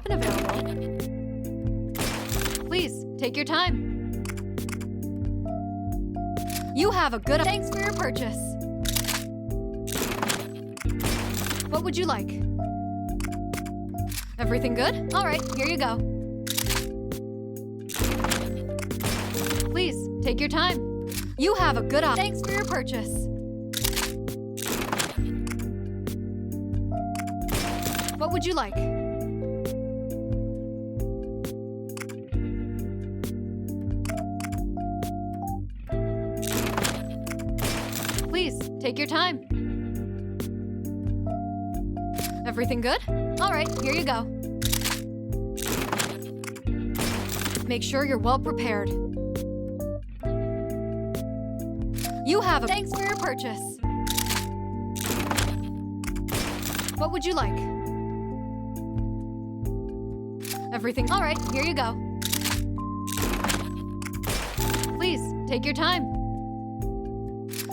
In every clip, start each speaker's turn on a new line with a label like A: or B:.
A: weapon available. Please, take your time. You have a good... Thanks for your purchase. What would you like? Everything good? All right, here you go. Please, take your time. You have a good... Thanks for your purchase. What would you like? Please, take your time. Everything good? All right, here you go. Make sure you're well prepared. You have a... Thanks for your purchase. What would you like? Everything... All right, here you go. Please, take your time.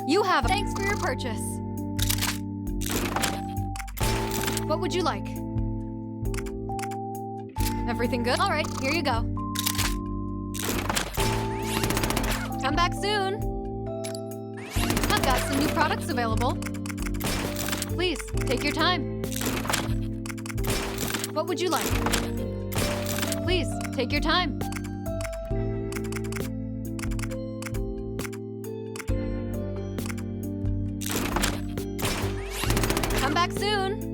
A: You have a... Thanks for your purchase. What would you like? Everything good? All right, here you go. Come back soon. I've got some new products available. Please, take your time. What would you like? Please, take your time. Come back soon.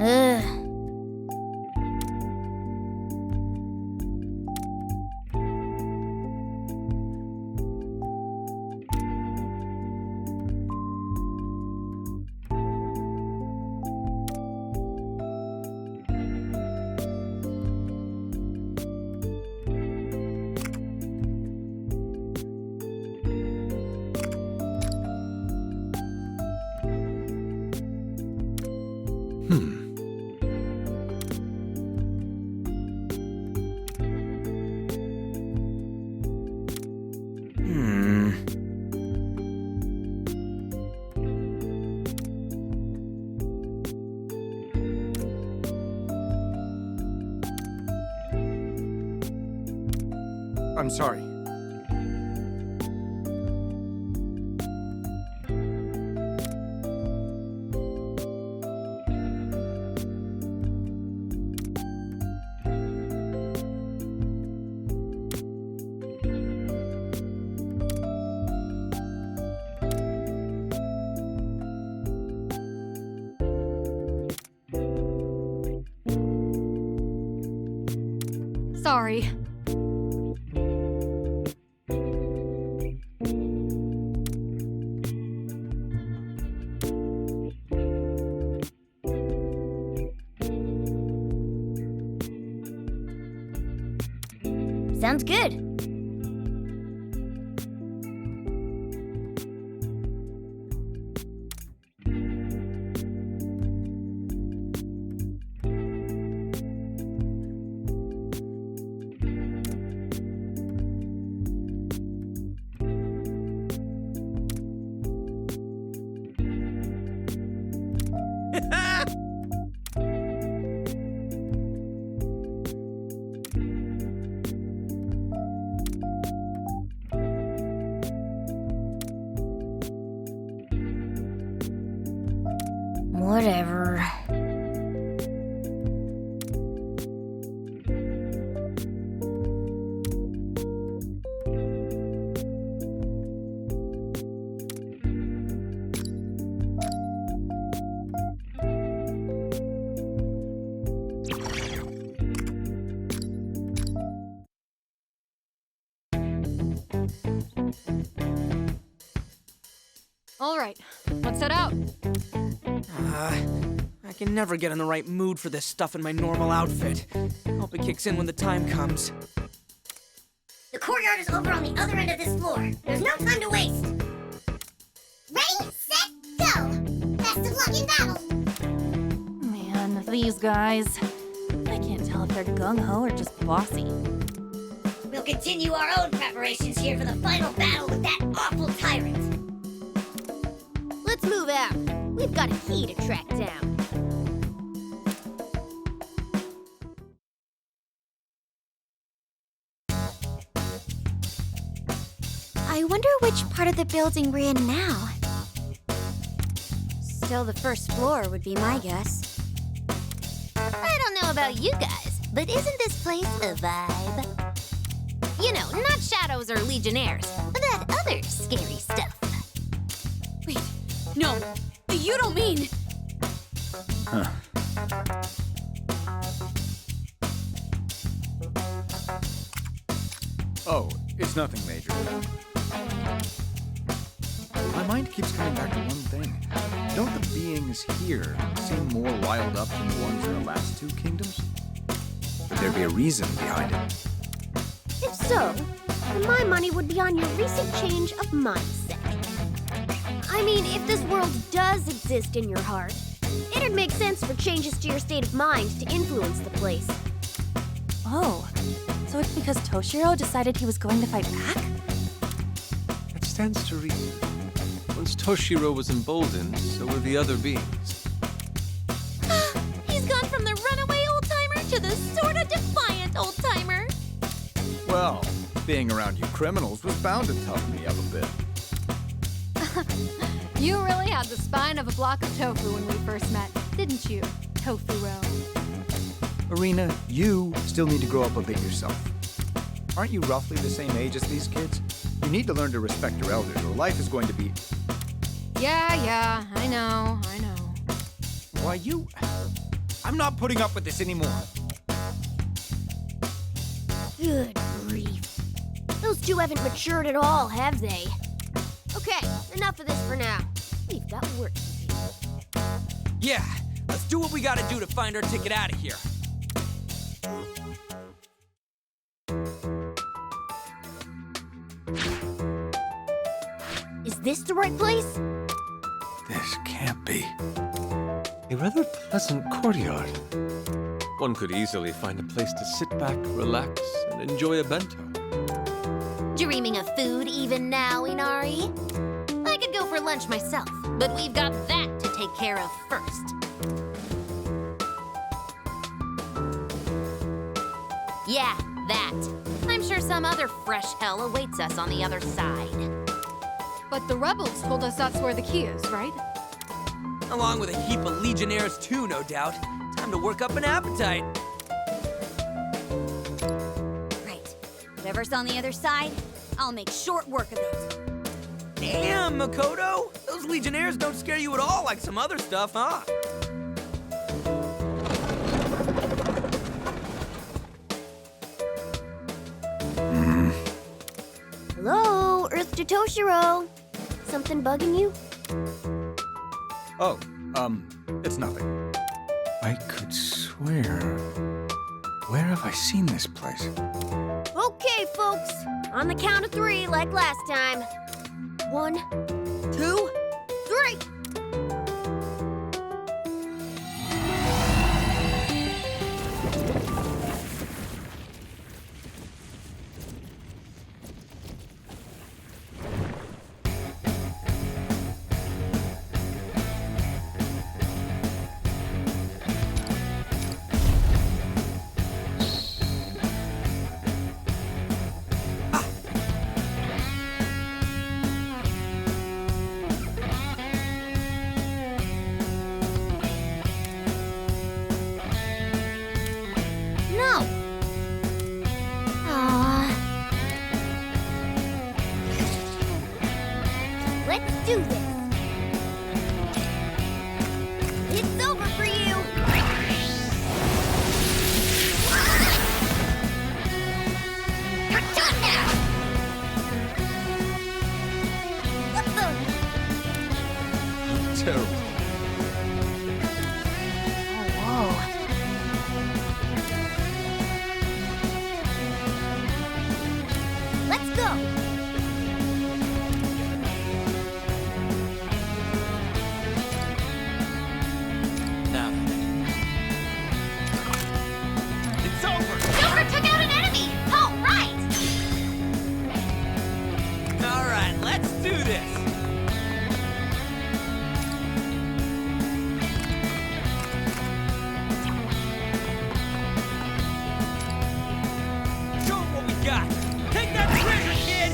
B: Ugh.
C: I'm sorry.
A: Sorry.
B: Sounds good. Whatever.
A: All right, let's head out.
D: I can never get in the right mood for this stuff in my normal outfit. Hope it kicks in when the time comes.
E: The courtyard is over on the other end of this floor. There's no time to waste. Ready, set, go! Best of luck in battle!
B: Man, these guys. I can't tell if they're gung-ho or just bossy.
E: We'll continue our own preparations here for the final battle with that awful tyrant.
B: Let's move out. We've got a key to track down. I wonder which part of the building we're in now. Still the first floor would be my guess. I don't know about you guys, but isn't this place a vibe? You know, not shadows or legionnaires, that other scary stuff.
A: Wait, no, you don't mean...
C: Huh. Oh, it's nothing major. My mind keeps coming back to one thing. Don't the beings here seem more riled up than the ones in the last two kingdoms? Would there be a reason behind it?
F: If so, then my money would be on your recent change of mindset. I mean, if this world does exist in your heart, it'd make sense for changes to your state of mind to influence the place.
B: Oh, so it's because Toshiro decided he was going to fight back?
G: That stands to reason. Once Toshiro was emboldened, so were the other beings.
B: He's gone from the runaway old-timer to the sorta defiant old-timer.
C: Well, being around you criminals was bound to toughen me up a bit.
A: You really had the spine of a block of tofu when we first met, didn't you, Tofu-ro?
C: Irina, you still need to grow up a bit yourself. Aren't you roughly the same age as these kids? You need to learn to respect your elders, or life is going to be...
A: Yeah, I know.
C: Why, you... I'm not putting up with this anymore.
F: Good grief. Those two haven't matured at all, have they? Okay, enough of this for now. We've got work to do.
D: Yeah, let's do what we gotta do to find our ticket out of here.
F: Is this the right place?
C: This can't be.
G: A rather pleasant courtyard. One could easily find a place to sit back, relax, and enjoy a bento.
B: Dreaming of food even now, Inari? I could go for lunch myself, but we've got that to take care of first. Yeah, that. I'm sure some other fresh hell awaits us on the other side.
A: But the rebels told us that's where the key is, right?
D: Along with a heap of Legionnaires too, no doubt. Time to work up an appetite.
H: Right. Whatever's on the other side, I'll make short work of it.
D: Damn, Makoto! Those Legionnaires don't scare you at all like some other stuff, huh?
F: Hello, Earth to Toshiro. Something bugging you?
C: Oh, it's nothing. I could swear. Where have I seen this place?
F: Okay, folks. On the count of 3, like last time. 1, 2, 3.
B: No.
F: Let's do this. It's over for you. What the?
C: Terrible.
F: Oh, whoa. Let's go.
D: Now then. It's over!
B: Joker took out an enemy! All right!
D: Alright, let's do this! Show 'em what we got! Take that trigger, kid!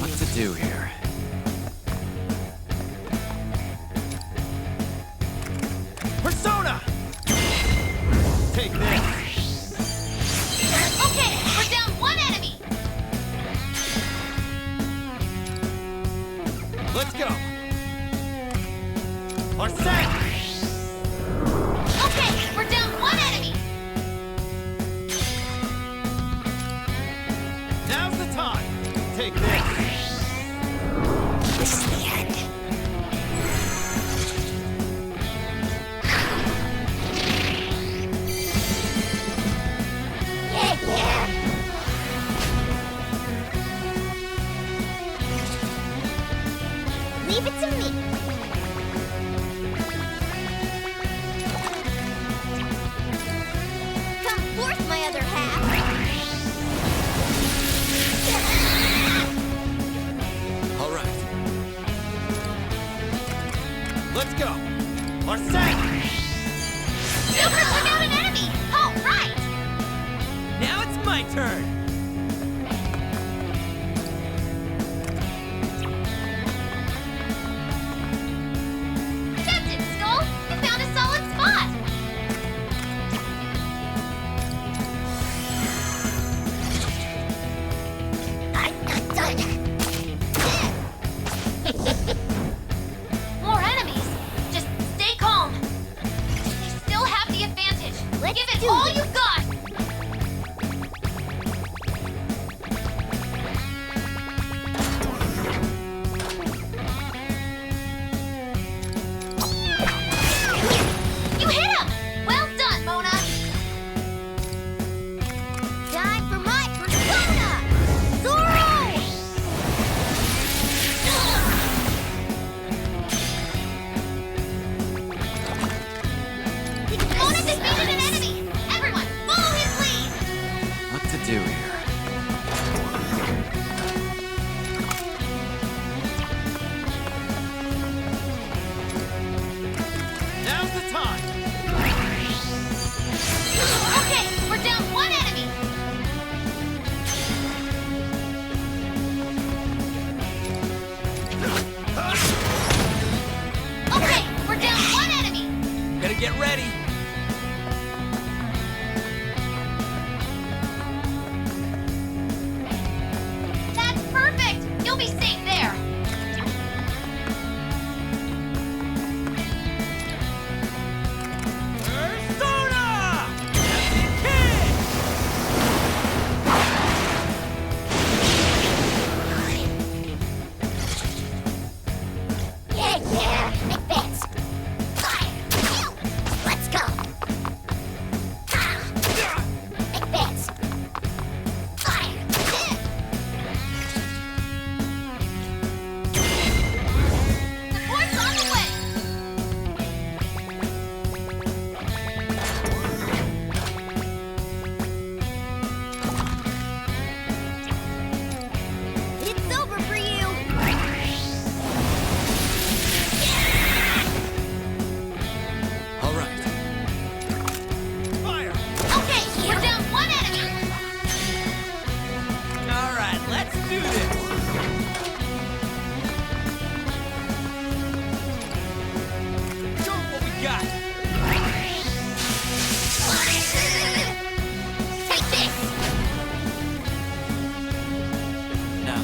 C: What to do here?
D: Persona! Take this!
B: Okay, we're down 1 enemy!
D: Let's go! Arsene!
B: Okay, we're down 1 enemy!
D: Now's the time! Take this!
B: This is the end.
F: Leave it to me.
B: Give it all you got! You hit him! Well done, Mona! Time for my persona! Zoro! Mona defeated an enemy! Everyone, follow his lead!
C: What to do here?
D: Now's the time!
B: Okay, we're down one enemy! Okay, we're down one enemy!
D: Gotta get ready!
B: That's perfect! You'll be safe there!
D: Persona! Kick!
E: Yeah, it fits. Fire. Let's go. It fits. Fire.
B: Support's on the way! It's over for you!
D: All right. Fire!
B: Okay, we're down one enemy!
D: All right, let's do this. Show 'em what we got.
E: Take this.
D: Now.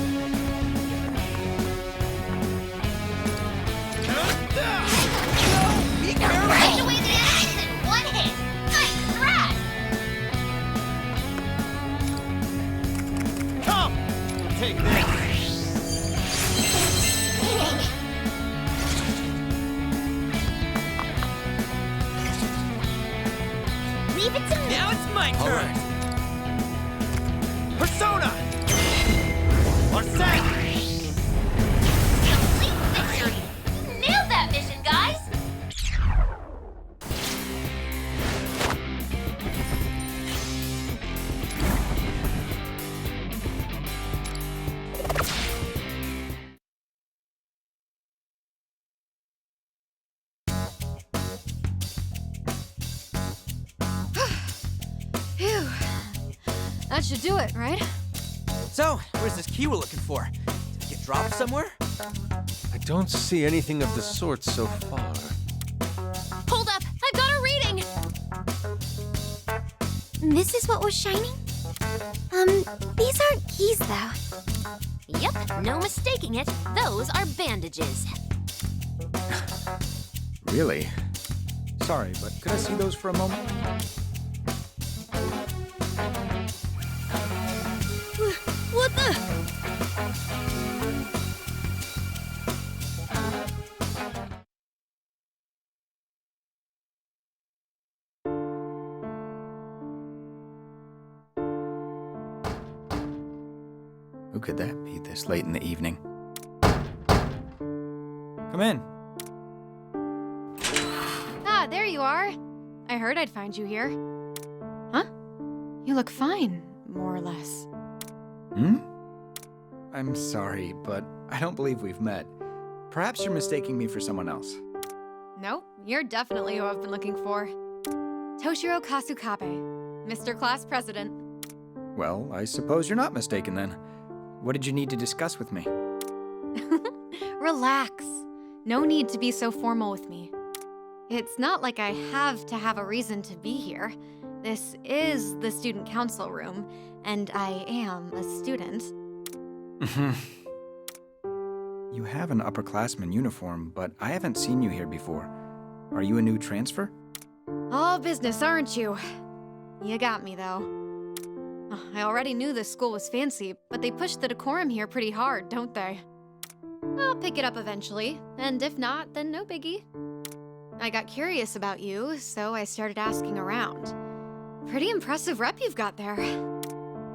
D: Be careful!
B: Wiped away the enemies in one hit! Nice strat!
D: Come! Take this!
B: Leave it to me!
D: Now it's my turn! Persona! Arsene!
B: Complete victory! You nailed that mission, guys!
A: Phew. That should do it, right?
D: So, where's this key we're looking for? Did it get dropped somewhere?
G: I don't see anything of the sort so far.
A: Hold up! I've got a reading!
F: This is what was shining? These aren't keys, though.
B: Yep, no mistaking it. Those are bandages.
C: Really? Sorry, but could I see those for a moment?
F: What the?
C: Who could that be this late in the evening? Come in.
A: Ah, there you are. I heard I'd find you here. Huh? You look fine, more or less.
C: Hmm? I'm sorry, but I don't believe we've met. Perhaps you're mistaking me for someone else.
A: Nope, you're definitely who I've been looking for. Toshiro Kasukabe, Mr. Class President.
C: Well, I suppose you're not mistaken then. What did you need to discuss with me?
A: Relax. No need to be so formal with me. It's not like I have to have a reason to be here. This is the student council room, and I am a student.
C: You have an upperclassman uniform, but I haven't seen you here before. Are you a new transfer?
A: All business, aren't you? You got me, though. I already knew this school was fancy, but they push the decorum here pretty hard, don't they? I'll pick it up eventually, and if not, then no biggie. I got curious about you, so I started asking around. Pretty impressive rep you've got there.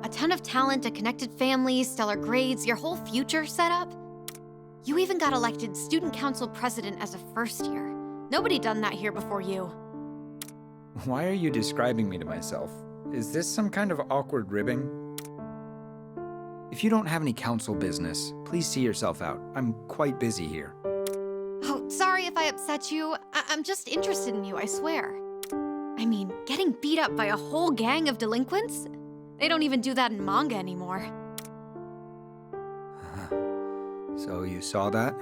A: A ton of talent, a connected family, stellar grades, your whole future set up. You even got elected student council president as a first year. Nobody done that here before you.
C: Why are you describing me to myself? Is this some kind of awkward ribbing? If you don't have any council business, please see yourself out. I'm quite busy here.
A: Oh, sorry if I upset you. I'm just interested in you, I swear. I mean, getting beat up by a whole gang of delinquents? They don't even do that in manga anymore.
C: So you saw that?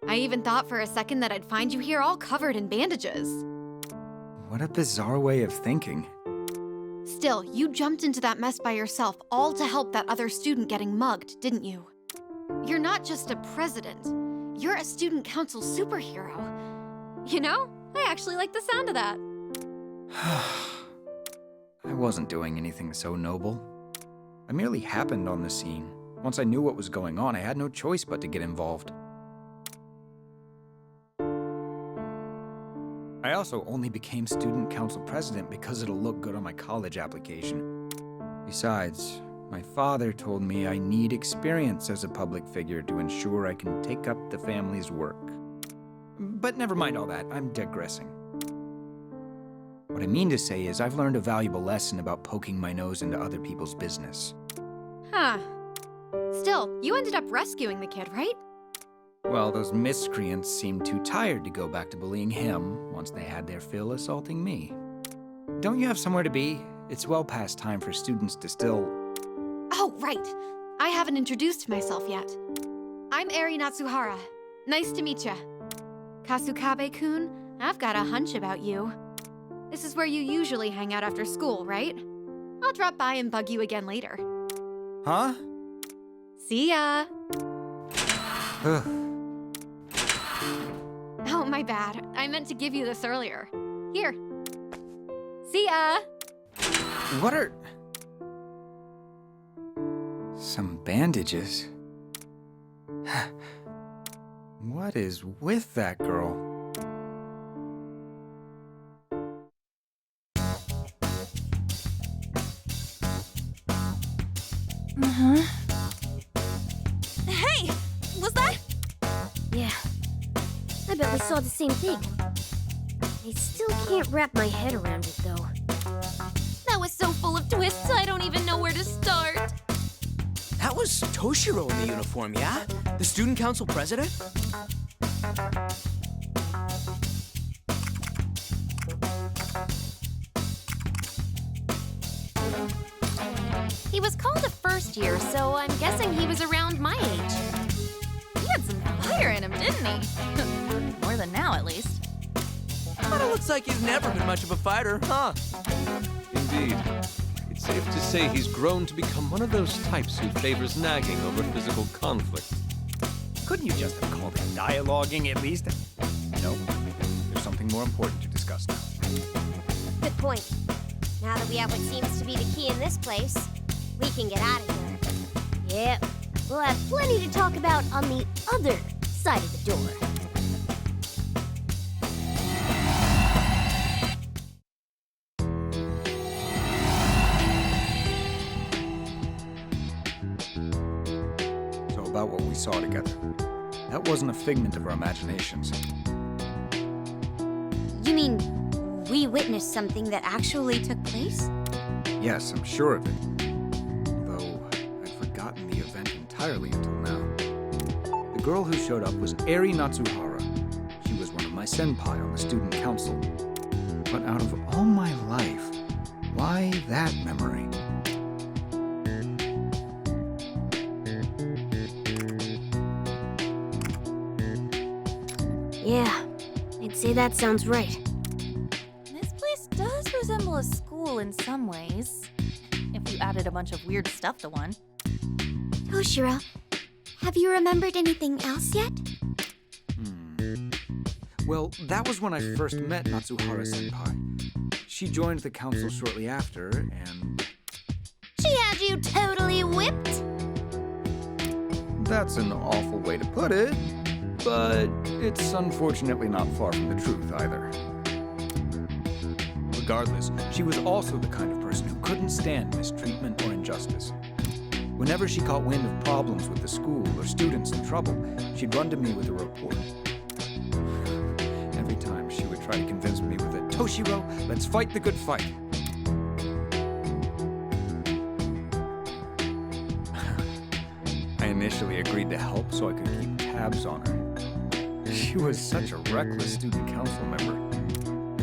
A: I even thought for a second that I'd find you here all covered in bandages.
C: What a bizarre way of thinking.
A: Still, you jumped into that mess by yourself, all to help that other student getting mugged, didn't you? You're not just a president. You're a student council superhero. You know, I actually like the sound of that.
C: I wasn't doing anything so noble. I merely happened on the scene. Once I knew what was going on, I had no choice but to get involved. I also only became student council president because it'll look good on my college application. Besides, my father told me I need experience as a public figure to ensure I can take up the family's work. But never mind all that, I'm digressing. What I mean to say is I've learned a valuable lesson about poking my nose into other people's business.
A: Huh. Still, you ended up rescuing the kid, right?
C: Well, those miscreants seemed too tired to go back to bullying him once they had their fill assaulting me. Don't you have somewhere to be? It's well past time for students to still...
A: Oh, right. I haven't introduced myself yet. I'm Eri Natsuhara. Nice to meet ya. Kasukabe-kun, I've got a hunch about you. This is where you usually hang out after school, right? I'll drop by and bug you again later.
C: Huh?
A: See ya!
C: Ugh.
A: Oh, my bad. I meant to give you this earlier. Here. See ya!
C: What are... Some bandages? What is with that girl?
H: Hey! Was that?
F: Yeah. I bet we saw the same thing. I still can't wrap my head around it, though.
B: That was so full of twists, I don't even know where to start.
D: That was Toshiro in the uniform, yeah? The student council president?
B: He was called a first year, so I'm guessing he was around my age.
H: He had some fire in him, didn't he? More than now, at least.
D: But it looks like he's never been much of a fighter, huh?
G: Indeed. It's safe to say he's grown to become one of those types who favors nagging over physical conflict.
C: Couldn't you just have called it dialoguing at least? No, there's something more important to discuss now.
F: Good point. Now that we have what seems to be the key in this place, we can get out of here. Yep. We'll have plenty to talk about on the other side of the door.
C: So about what we saw together. That wasn't a figment of our imaginations.
B: You mean we witnessed something that actually took place?
C: Yes, I'm sure of it. Although, I'd forgotten the event entirely until now. The girl who showed up was Eri Natsuhara. She was one of my senpai on the student council. But out of all my life, why that memory?
F: Yeah, I'd say that sounds right.
H: This place does resemble a school in some ways. If you added a bunch of weird stuff to one.
F: Toshiro, have you remembered anything else yet?
C: Well, that was when I first met Natsuhara-senpai. She joined the council shortly after, and
B: She had you totally whipped?
C: that's an awful way to put it, but it's unfortunately not far from the truth either. Regardless, she was also the kind of person who couldn't stand mistreatment or injustice. Whenever she caught wind of problems with the school or students in trouble, she'd run to me with a report. Every time she would try to convince me with a "Toshiro, let's fight the good fight." I initially agreed to help so I could keep tabs on her. She was such a reckless student council member.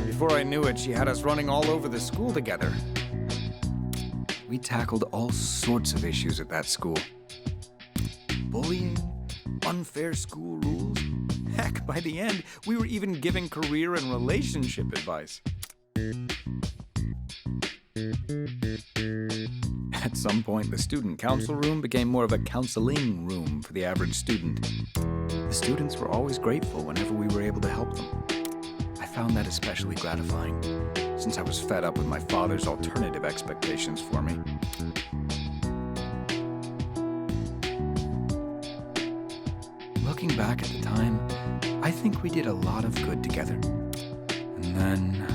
C: Before I knew it, she had us running all over the school together. We tackled all sorts of issues at that school. Bullying, unfair school rules. Heck, by the end, we were even giving career and relationship advice. At some point, the student council room became more of a counseling room for the average student. The students were always grateful whenever we were able to help them. I found that especially gratifying, since I was fed up with my father's alternative expectations for me. Looking back at the time, I think we did a lot of good together. And then...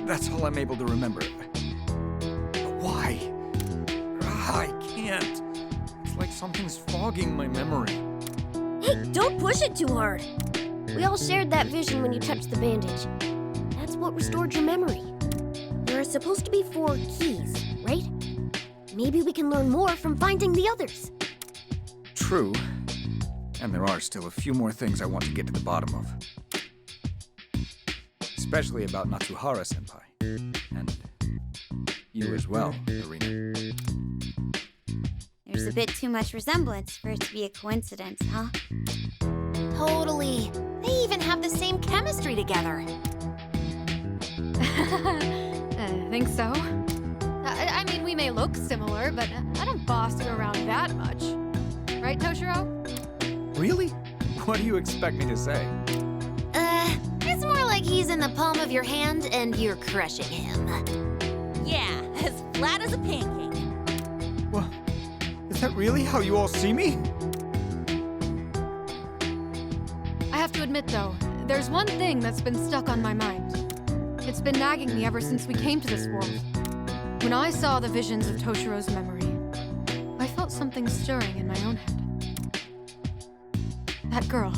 C: That's all I'm able to remember. But why? I can't. It's like something's fogging my memory.
F: Hey, don't push it too hard. We all shared that vision when you touched the bandage. That's what restored your memory. There are supposed to be 4 keys, right? Maybe we can learn more from finding the others.
C: True. And there are still a few more things I want to get to the bottom of. Especially about Natsuhara-senpai. And you as well, Irina.
B: There's a bit too much resemblance for it to be a coincidence, huh? Totally. They even have the same chemistry together.
A: Think so? I mean, we may look similar, but I don't boss you around that much. Right, Toshiro?
C: Really? What do you expect me to say?
B: It's more like he's in the palm of your hand and you're crushing him.
H: Yeah, as flat as a pancake.
C: Well, is that really how you all see me?
A: I have to admit, though, there's one thing that's been stuck on my mind. It's been nagging me ever since we came to this world. When I saw the visions of Toshiro's memory, I felt something stirring in my own head. That girl.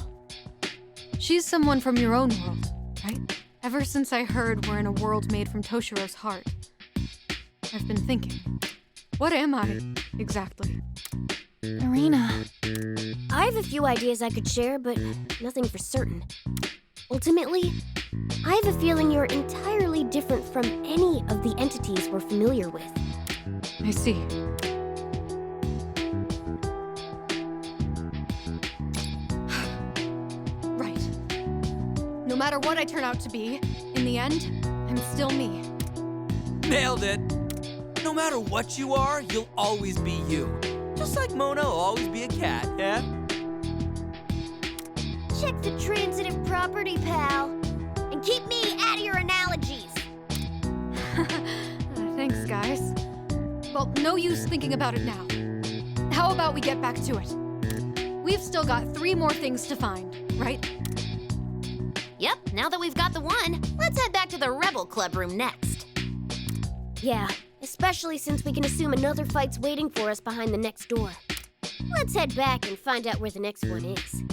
A: She's someone from your own world, right? Ever since I heard we're in a world made from Toshiro's heart, I've been thinking, what am I, exactly?
H: Irina.
F: I have a few ideas I could share, but nothing for certain. Ultimately, I have a feeling you're entirely different from any of the entities we're familiar with.
A: I see. Right. No matter what I turn out to be, in the end, I'm still me.
D: Nailed it! No matter what you are, you'll always be you. Just like Mona will always be a cat, yeah?
F: Check the transitive property, pal. And keep me out of your analogies.
A: Thanks, guys. Well, no use thinking about it now. How about we get back to it? We've still got 3 more things to find, right?
B: Yep, now that we've got the one, let's head back to the Rebel Club room next.
F: Yeah, especially since we can assume another fight's waiting for us behind the next door. Let's head back and find out where the next one is.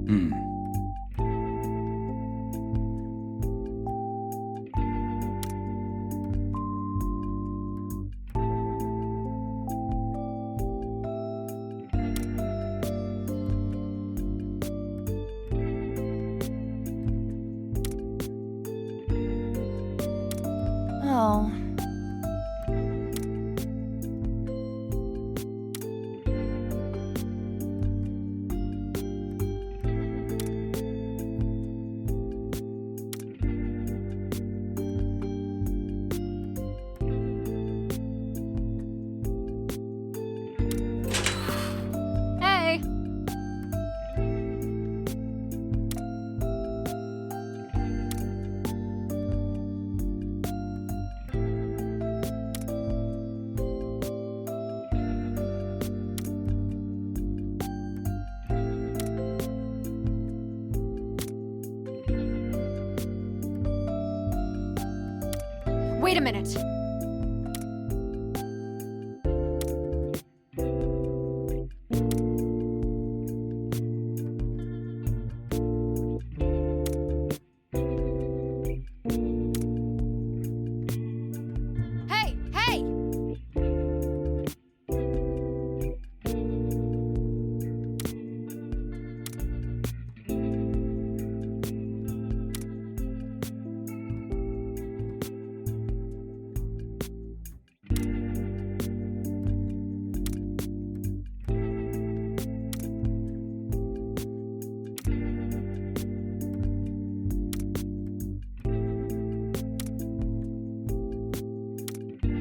C: Hmm.
H: Oh.
A: Hey! Wait a minute. Hey, hey!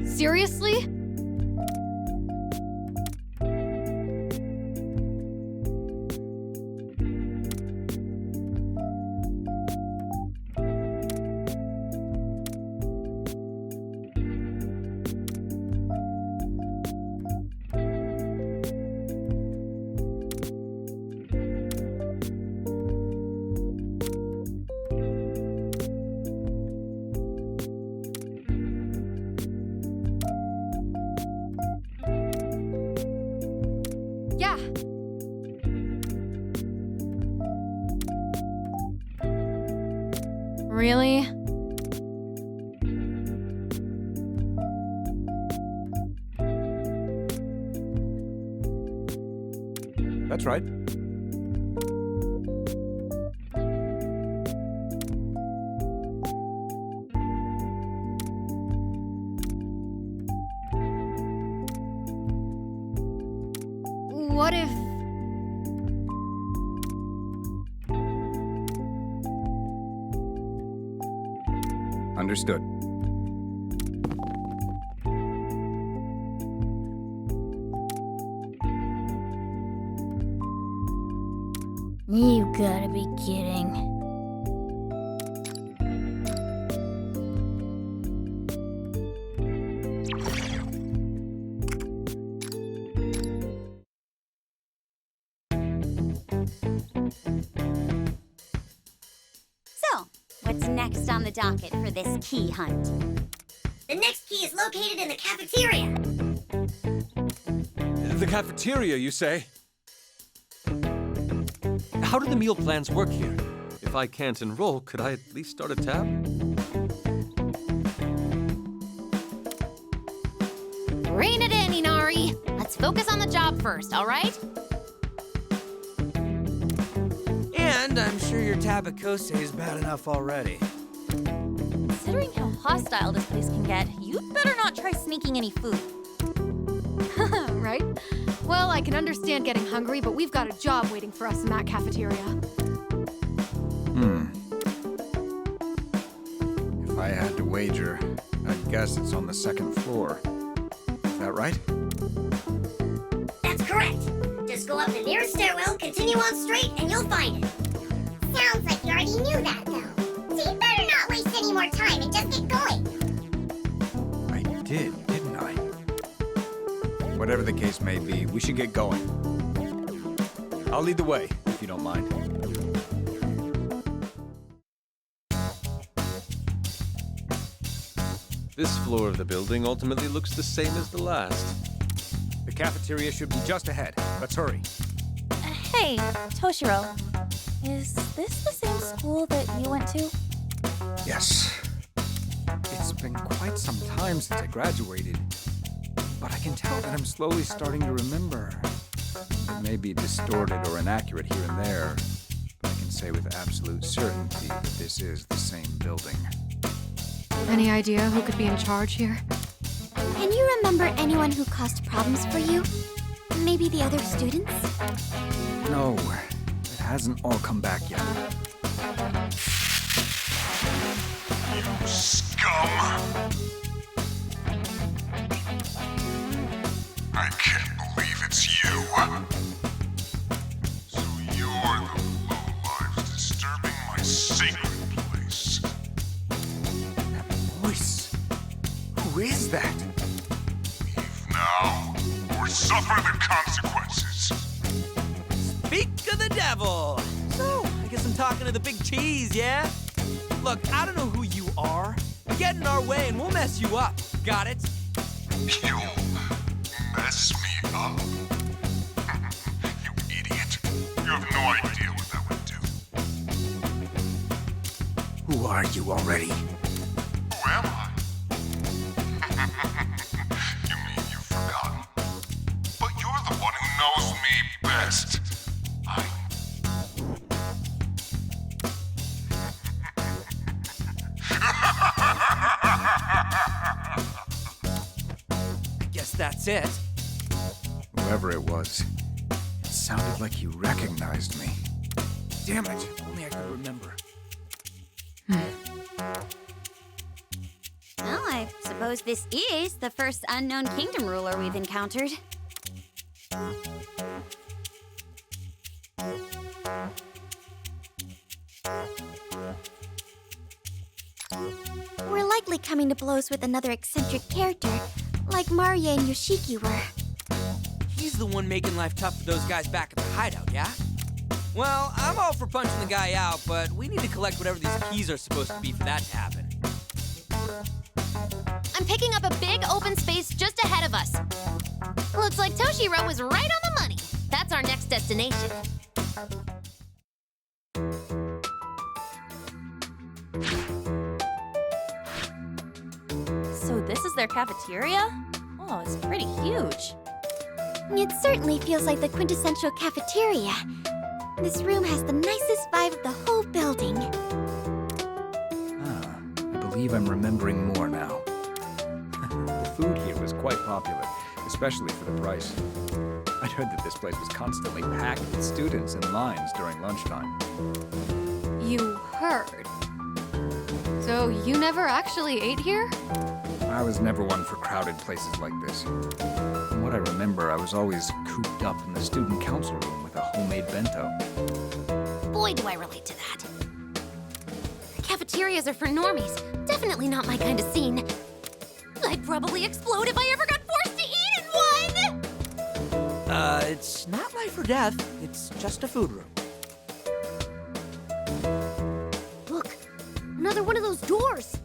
A: Seriously? Yeah. Really?
C: That's right.
A: What if...
C: Understood.
B: You gotta be kidding.
E: So, what's next on the docket for this key hunt? The next key is located in the cafeteria.
G: The cafeteria, you say? How do the meal plans work here? If I can't enroll, could I at least start a tab?
B: Rein it in, Inari. Let's focus on the job first, all right?
D: And I'm sure your tabakose is bad enough already.
H: Considering how hostile this place can get, you'd better not try sneaking any food.
A: right? Well, I can understand getting hungry, but we've got a job waiting for us in that cafeteria.
C: If I had to wager, I'd guess it's on the second floor. Is that right?
E: That's correct. Just go up the nearest stairwell, continue on straight, and you'll find it. Sounds like you already knew that, though. So you better not waste any more time and just get going.
C: I did, didn't I? Whatever the case may be, we should get going. I'll lead the way, if you don't mind.
G: This floor of the building ultimately looks the same as the last.
C: The cafeteria should be just ahead. Let's hurry.
H: Hey, Toshiro. Is this the same school that you went to?
C: Yes. It's been quite some time since I graduated, but I can tell that I'm slowly starting to remember. It may be distorted or inaccurate here and there, but I can say with absolute certainty that this is the same building.
A: Any idea who could be in charge here?
F: Can you remember anyone who caused problems for you? Maybe the other students?
C: No, it hasn't all come back yet.
I: You scum! I can't believe it's you. So you're the lowlives disturbing my sacred place.
C: That voice. Who is that?
I: Leave now, or suffer the consequences.
D: Speak of the devil! So, I guess I'm talking to the big cheese, yeah? Look, I don't know who you are. Get in our way and we'll mess you up. Got it?
I: You'll mess me up? You idiot. You have no idea what that would do.
C: Who are you already?
I: Who am I? You mean you've forgotten? But you're the one who knows me best.
D: I guess that's it.
C: Whoever it was, it sounded like he recognized me. Damn it, if only I could remember.
B: Well, I suppose this is the first unknown kingdom ruler we've encountered.
F: We're likely coming to blows with another eccentric character, like Maria and Yoshiki were.
D: He's the one making life tough for those guys back at the hideout, yeah? Well, I'm all for punching the guy out, but we need to collect whatever these keys are supposed to be for that to happen.
B: I'm picking up a big open space just ahead of us. Looks like Toshiro was right on the money. That's our next destination.
H: So this is their cafeteria? Oh, it's pretty huge.
F: It certainly feels like the quintessential cafeteria. This room has the nicest vibe of the whole building.
C: I believe I'm remembering more now. The food here was quite popular, especially for the price. I'd heard that this place was constantly packed with students in lines during lunchtime.
A: You heard. So you never actually ate here?
C: I was never one for crowded places like this. From what I remember, I was always cooped up in the student council room with a homemade bento.
B: Boy, do I relate to that. Cafeterias are for normies. Definitely not my kind of scene. I'd probably explode if I ever got forced to eat in one!
D: It's not life or death. It's just a food room.
F: Look, another one of those doors.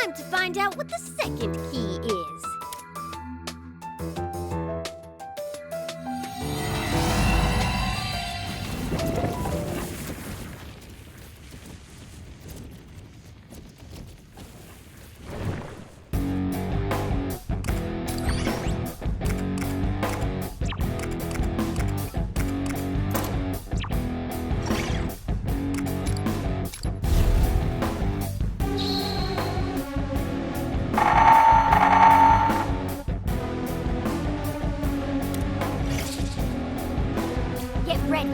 F: Time to find out what the second key is. Get ready.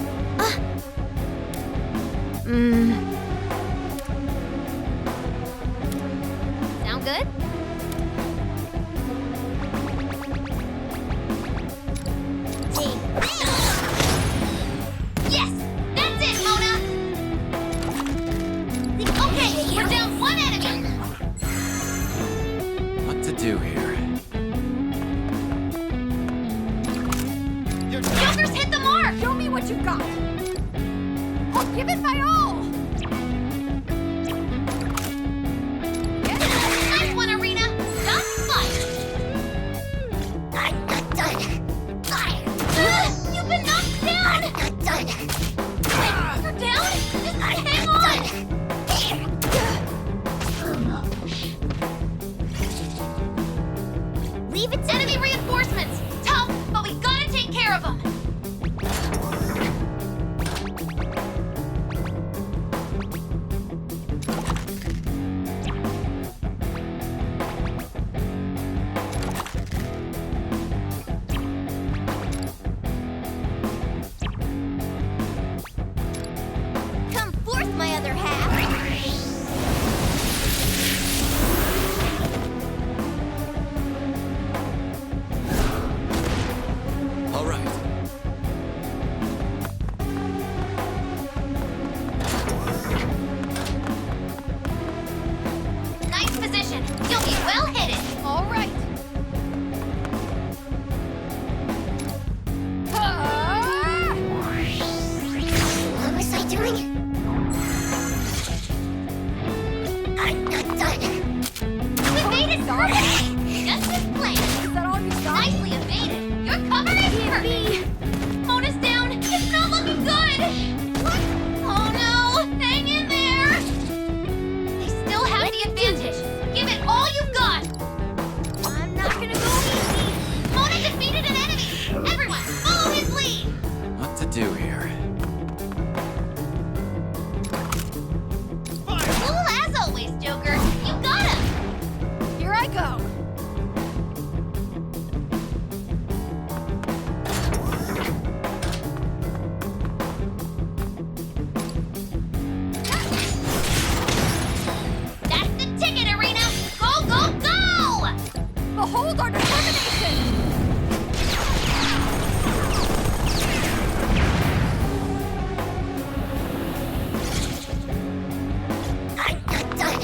B: Sound good? Yes! That's it, Mona! Okay, we're down one enemy!
C: What to do here?
B: Jokers hit the mark!
F: Show me what you got. I'll give it my all.
B: Nice one, Arena! Not fight! Leave it to enemy reinforcements. Tough, but we gotta take care of them. Come forth, my other half.
G: All right.
B: Nice position. You'll be well hidden.
H: All right.
E: What was I doing? I'm not done.
B: We made it perfectly. Just as planned.
H: Is that all you got?
B: Nicely evaded. Your cover is perfect. Mona's down. It's not looking good. What? Oh no. Hang in there. They still have the advantage. Give it all you've got. I'm not gonna go easy. Mona defeated an enemy. Everyone, follow his lead.
G: What to do here?
B: Cool as always, Joker. You got him.
H: Here I go.
B: That's the ticket, Arena. Go, go, go!
H: Behold our determination.
E: I'm not done.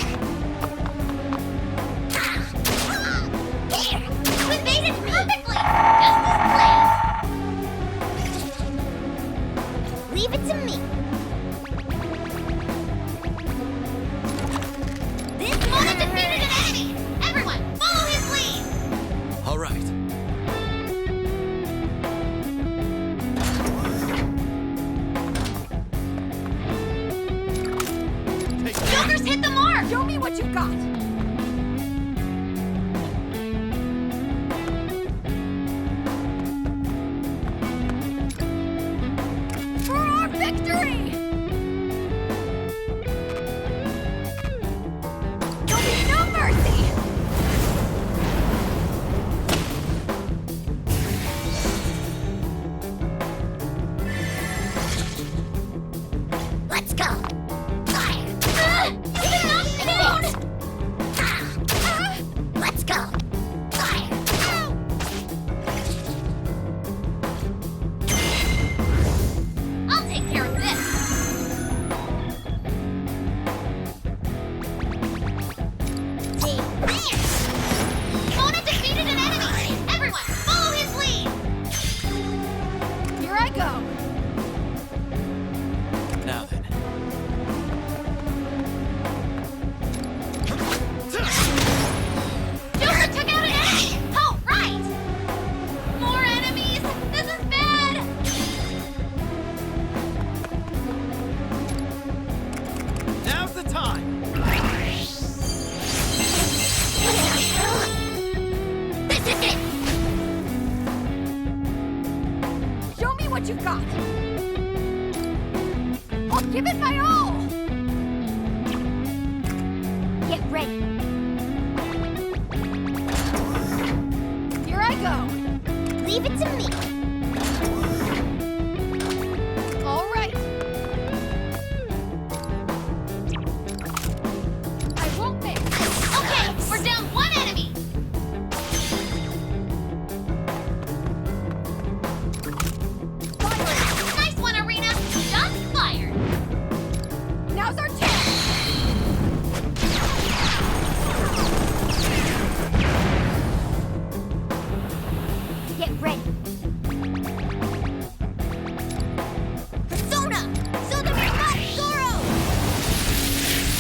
E: There.
B: We made it perfectly. Just as planned.
E: Leave it to me.
B: This Mona defeated an enemy. Everyone, follow his lead.
G: All right.
B: Joker's hit the mark.
H: Show me what you got. For our victory! There'll be no mercy!
E: Let's go. Fire.
B: You been knocked down.
E: Let's go. Fire.
B: I'll take care of this.
E: Team there.
B: Mona defeated an enemy. Everyone, follow his lead.
H: Here I go.
D: Now then.
B: Joker took out an enemy. Oh, right. More enemies. This is bad.
D: Now's the time.
E: This is it.
H: Show me what you've got. I'll give it my all.
F: Get ready.
H: Here I go.
F: Leave it to me.
H: All right. I won't miss.
B: Okay, we're down one enemy. Nice one, Arena. Shots fired.
H: Now's our chance.
F: Get ready.
B: Persona! So the remote Zoro!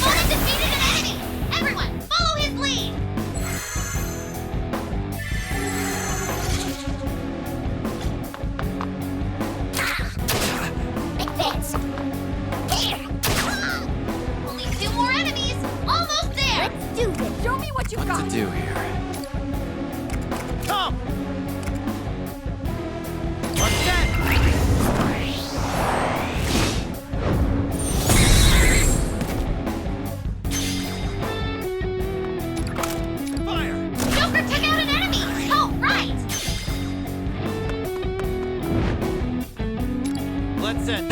B: Mona defeated an enemy! Everyone, follow his lead!
E: Advance. There.
B: Only two more enemies! Almost there!
F: Let's do this.
H: Show me what you've
G: What
H: got.
G: to do here?
D: Time Jump! What's that? Fire!
E: Joker took out an enemy! Oh, right!
D: Let's set.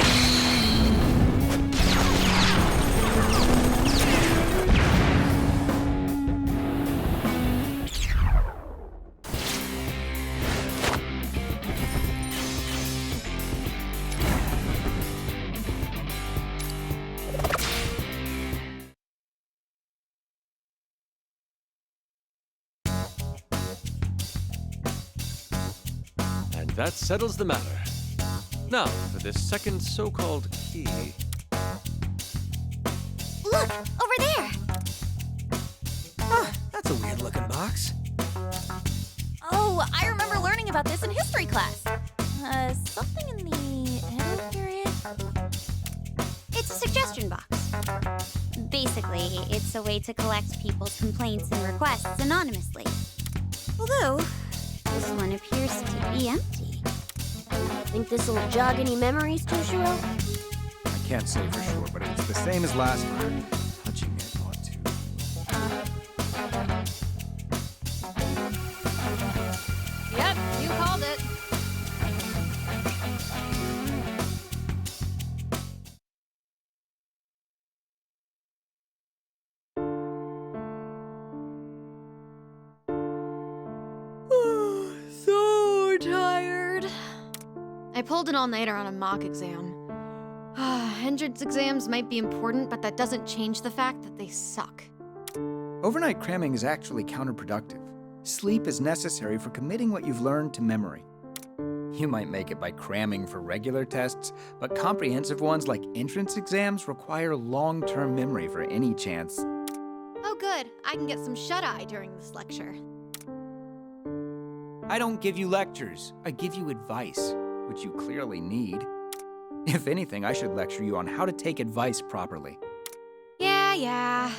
G: And that settles the matter. Now, for this second so-called key.
B: Look, over there.
D: Ah, that's a weird-looking box.
H: Oh, I remember learning about this in history class. Something in the Edo period?
B: It's a suggestion box. Basically, it's a way to collect people's complaints and requests anonymously. Although, this one appears to be empty.
F: Think this'll jog any memories, Toshiro?
C: I can't say for sure, but it's the same as last time. Touching it ought to.
A: Yep, you called it. So tired. I pulled an all-nighter on a mock exam. Entrance exams might be important, but that doesn't change the fact that they suck.
C: Overnight cramming is actually counterproductive. Sleep is necessary for committing what you've learned to memory. You might make it by cramming for regular tests, but comprehensive ones like entrance exams require long-term memory for any chance.
A: Oh good, I can get some shut-eye during this lecture.
C: I don't give you lectures. I give you advice, which you clearly need. If anything, I should lecture you on how to take advice properly.
A: Yeah.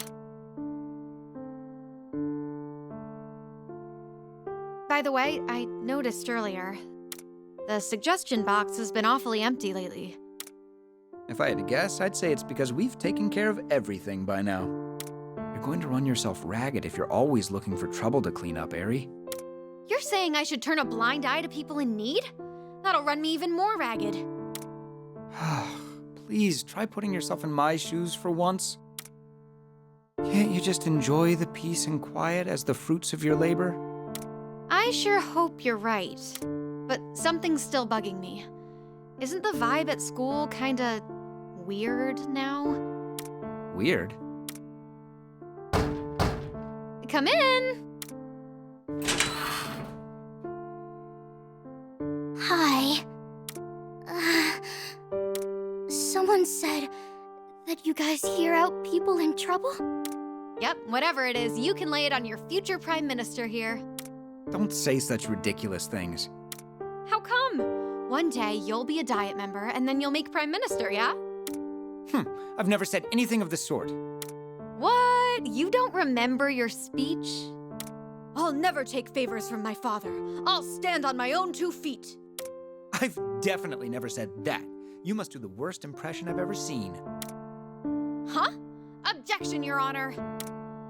A: By the way, I noticed earlier, the suggestion box has been awfully empty lately.
C: If I had to guess, I'd say it's because we've taken care of everything by now. You're going to run yourself ragged if you're always looking for trouble to clean up, Eri.
A: You're saying I should turn a blind eye to people in need? That'll run me even more ragged.
C: Please, try putting yourself in my shoes for once. Can't you just enjoy the peace and quiet as the fruits of your labor?
A: I sure hope you're right, but something's still bugging me. Isn't the vibe at school kinda weird now?
C: Weird?
A: Come in!
F: Hi. Someone said that you guys hear out people in trouble?
A: Yep, whatever it is, you can lay it on your future prime minister here.
C: Don't say such ridiculous things.
A: How come? One day you'll be a Diet member and then you'll make prime minister, yeah?
C: I've never said anything of the sort.
A: What? You don't remember your speech? I'll never take favors from my father. I'll stand on my own 2 feet.
C: I've definitely never said that. You must do the worst impression I've ever seen.
A: Huh? Objection, Your Honor.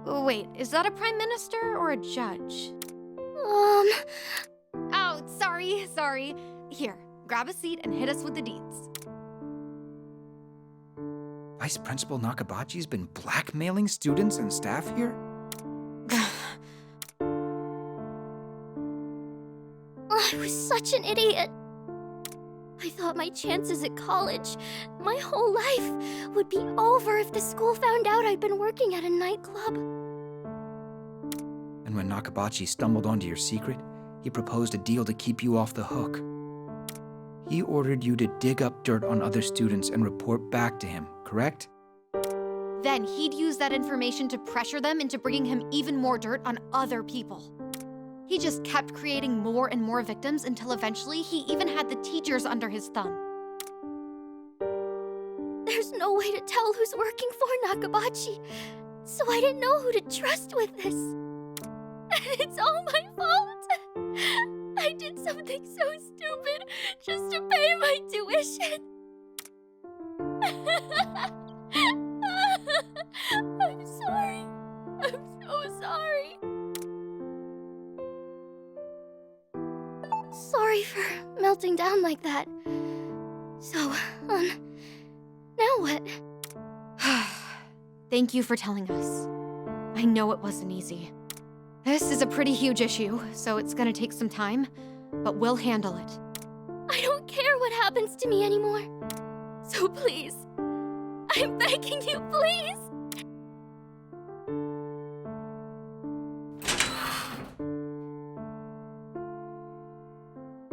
A: Wait, is that a prime minister or a judge? Oh, sorry. Here, grab a seat and hit us with the deeds.
C: Vice Principal Nakabachi's been blackmailing students and staff here?
F: I was such an idiot. I thought my chances at college, my whole life, would be over if the school found out I'd been working at a nightclub.
C: And when Nakabachi stumbled onto your secret, he proposed a deal to keep you off the hook. He ordered you to dig up dirt on other students and report back to him, correct?
A: Then he'd use that information to pressure them into bringing him even more dirt on other people. He just kept creating more and more victims until eventually he even had the teachers under his thumb.
F: There's no way to tell who's working for Nakabachi, so I didn't know who to trust with this. It's all my fault. something so stupid just to pay my tuition. I'm sorry. I'm so sorry. Sorry for melting down like that. So, now what?
A: Thank you for telling us. I know it wasn't easy. This is a pretty huge issue, so it's gonna take some time, but we'll handle it.
F: I don't care what happens to me anymore. So please, I'm begging you, please.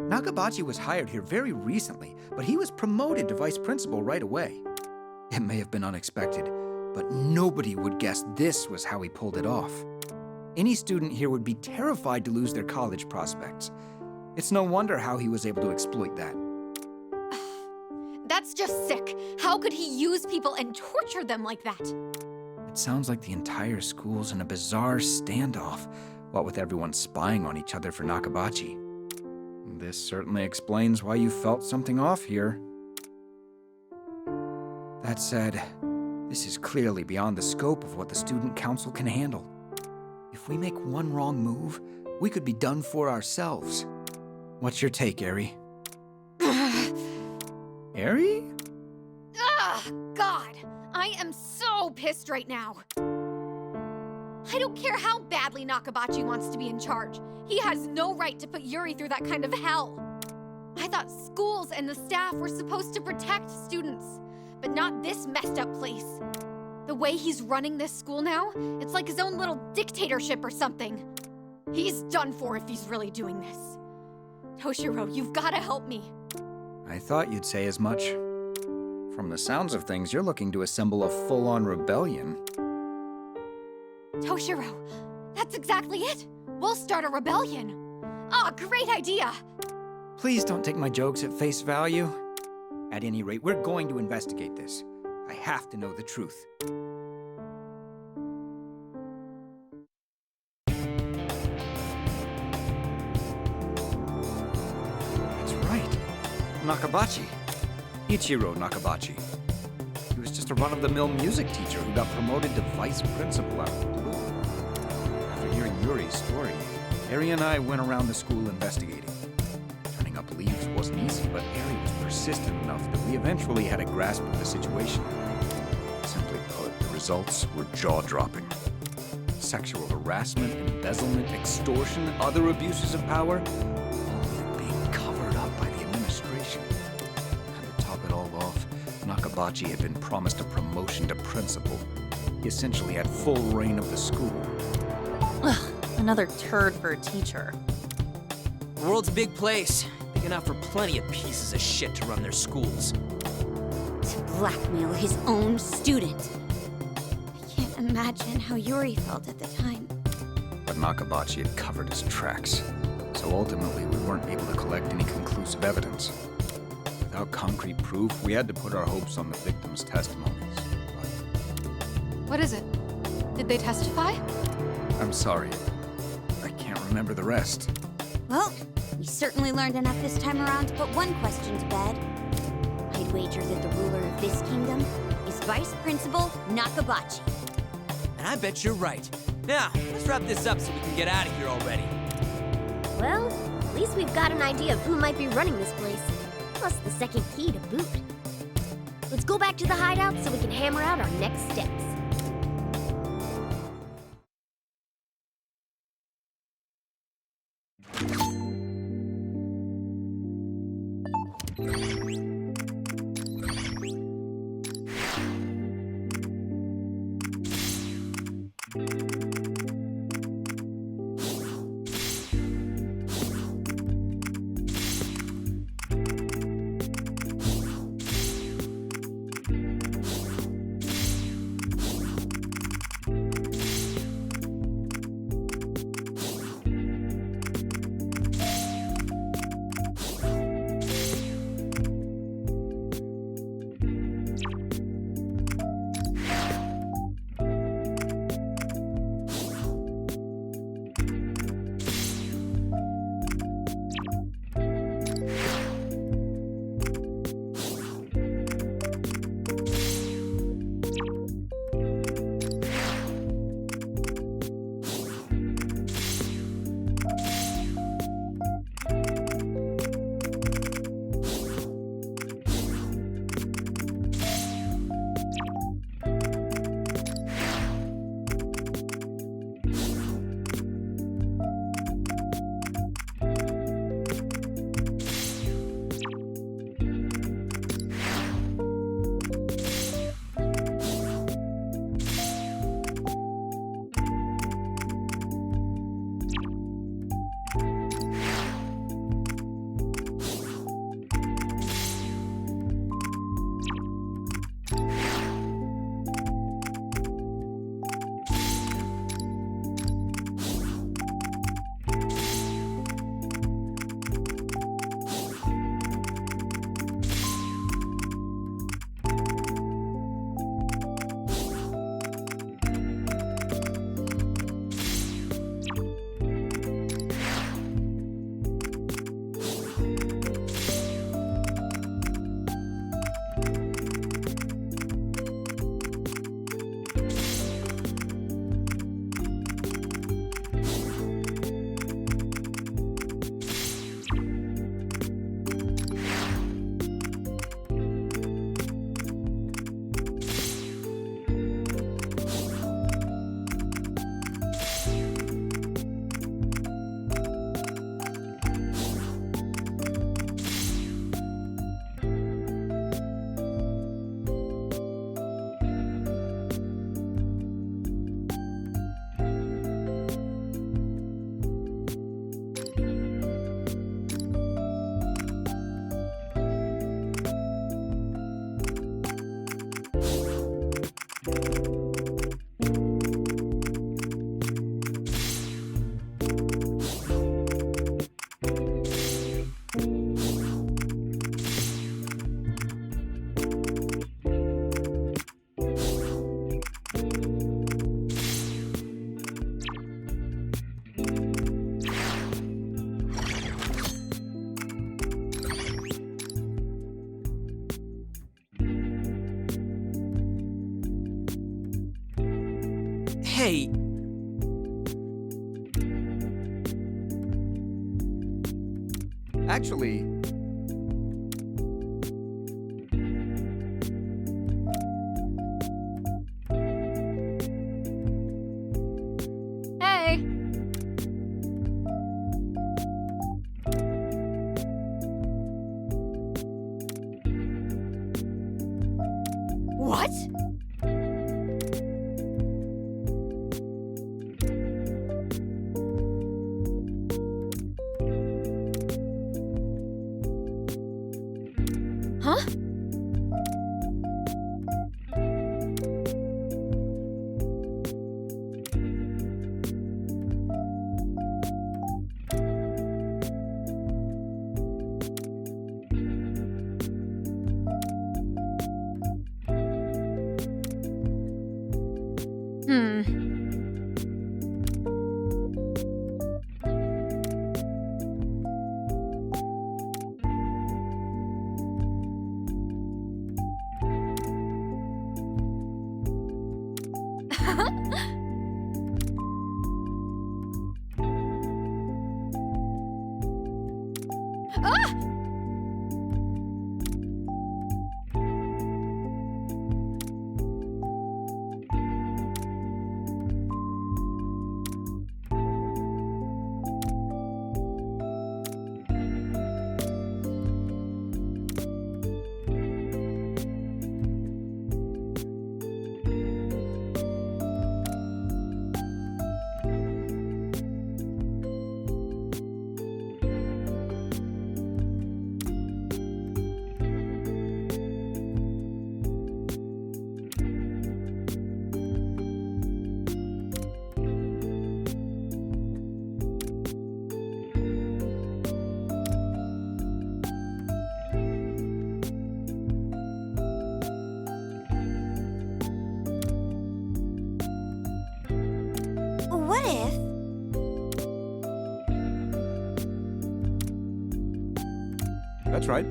C: Nakabachi was hired here very recently, but he was promoted to vice principal right away. It may have been unexpected, but nobody would guess this was how he pulled it off. Any student here would be terrified to lose their college prospects. It's no wonder how he was able to exploit that.
A: That's just sick. How could he use people and torture them like that?
C: It sounds like the entire school's in a bizarre standoff, what with everyone spying on each other for Nakabachi. This certainly explains why you felt something off here. That said, this is clearly beyond the scope of what the student council can handle. If we make one wrong move, we could be done for ourselves. What's your take, Eri? Eri?
A: Ugh, God! I am so pissed right now. I don't care how badly Nakabachi wants to be in charge. He has no right to put Yuri through that kind of hell. I thought schools and the staff were supposed to protect students, but not this messed up place. The way he's running this school now, it's like his own little dictatorship or something. He's done for if he's really doing this. Toshiro, you've got to help me.
C: I thought you'd say as much. From the sounds of things, you're looking to assemble a full-on rebellion.
A: Toshiro, that's exactly it. We'll start a rebellion. Ah, great idea.
C: Please don't take my jokes at face value. At any rate, we're going to investigate this. I have to know the truth. That's right. Nakabachi. Ichiro Nakabachi. He was just a run-of-the-mill music teacher who got promoted to vice principal out of the blue. After hearing Yuri's story, Eri and I went around the school investigating. Turning up leaves wasn't easy, but Eri was persistent enough that we eventually had a grasp of the situation. Simply put, the results were jaw-dropping. Sexual harassment, embezzlement, extortion, other abuses of power, all of it being covered up by the administration. And to top it all off, Nakabachi had been promised a promotion to principal. He essentially had full reign of the school.
H: Ugh, another turd for a teacher.
D: The world's a big place, big enough for plenty of pieces of shit to run their schools.
B: To blackmail his own student.
A: I can't imagine how Yuri felt at the time.
C: But Nakabachi had covered his tracks, so ultimately we weren't able to collect any conclusive evidence. Without concrete proof, we had to put our hopes on the victims' testimonies.
A: What is it? Did they testify?
C: I'm sorry. I can't remember the rest.
B: Well, we certainly learned enough this time around to put one question to bed. I'd wager that the ruler of this kingdom is Vice Principal Nakabachi.
D: And I bet you're right. Now, let's wrap this up so we can get out of here already.
F: Well, at least we've got an idea of who might be running this place. Plus the second key to boot. Let's go back to the hideout so we can hammer out our next steps.
D: Hey,
C: Actually,
A: Hey! What? Huh? Hmm. Ah!
B: What if?
C: that's right.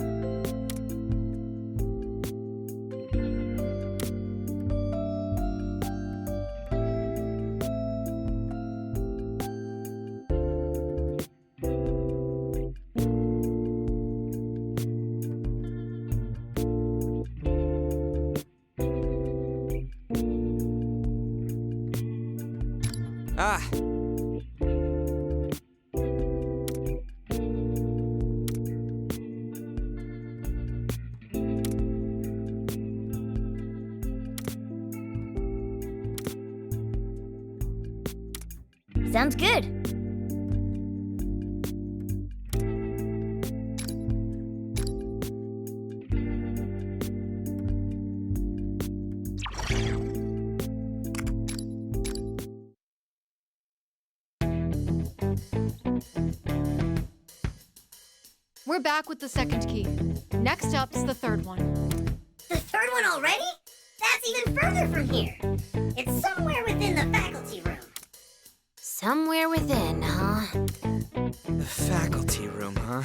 D: ah,
B: Sounds good.
A: We're back with the second key. Next up's the third one.
E: The third one already? That's even further from here. It's somewhere within the faculty room.
B: Somewhere within, huh?
D: the faculty room, huh?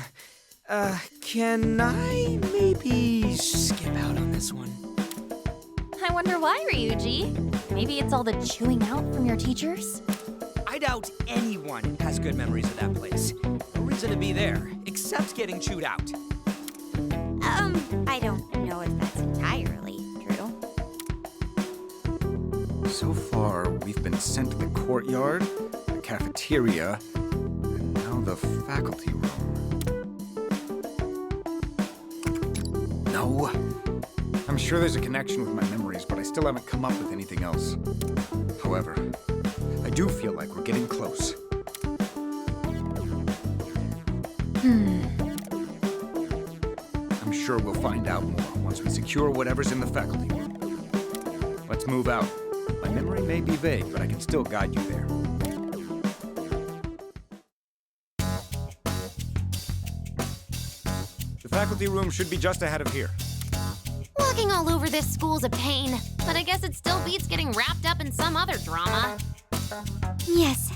D: Can I maybe skip out on this one?
H: I wonder why, Ryuji. Maybe it's all the chewing out from your teachers?
D: I doubt anyone has good memories of that place. No reason to be there, except getting chewed out.
B: I don't know if that's entirely true.
C: So far, we've been sent to the courtyard, the cafeteria, and now the faculty room. No. I'm sure there's a connection with my memories, but I still haven't come up with anything else. However, I do feel like we're getting close. I'm sure we'll find out more once we secure whatever's in the faculty room. Let's move out. My memory may be vague, but I can still guide you there. The faculty room should be just ahead of here.
B: Walking all over this school's a pain, but I guess it still beats getting wrapped up in some other drama.
F: Yes.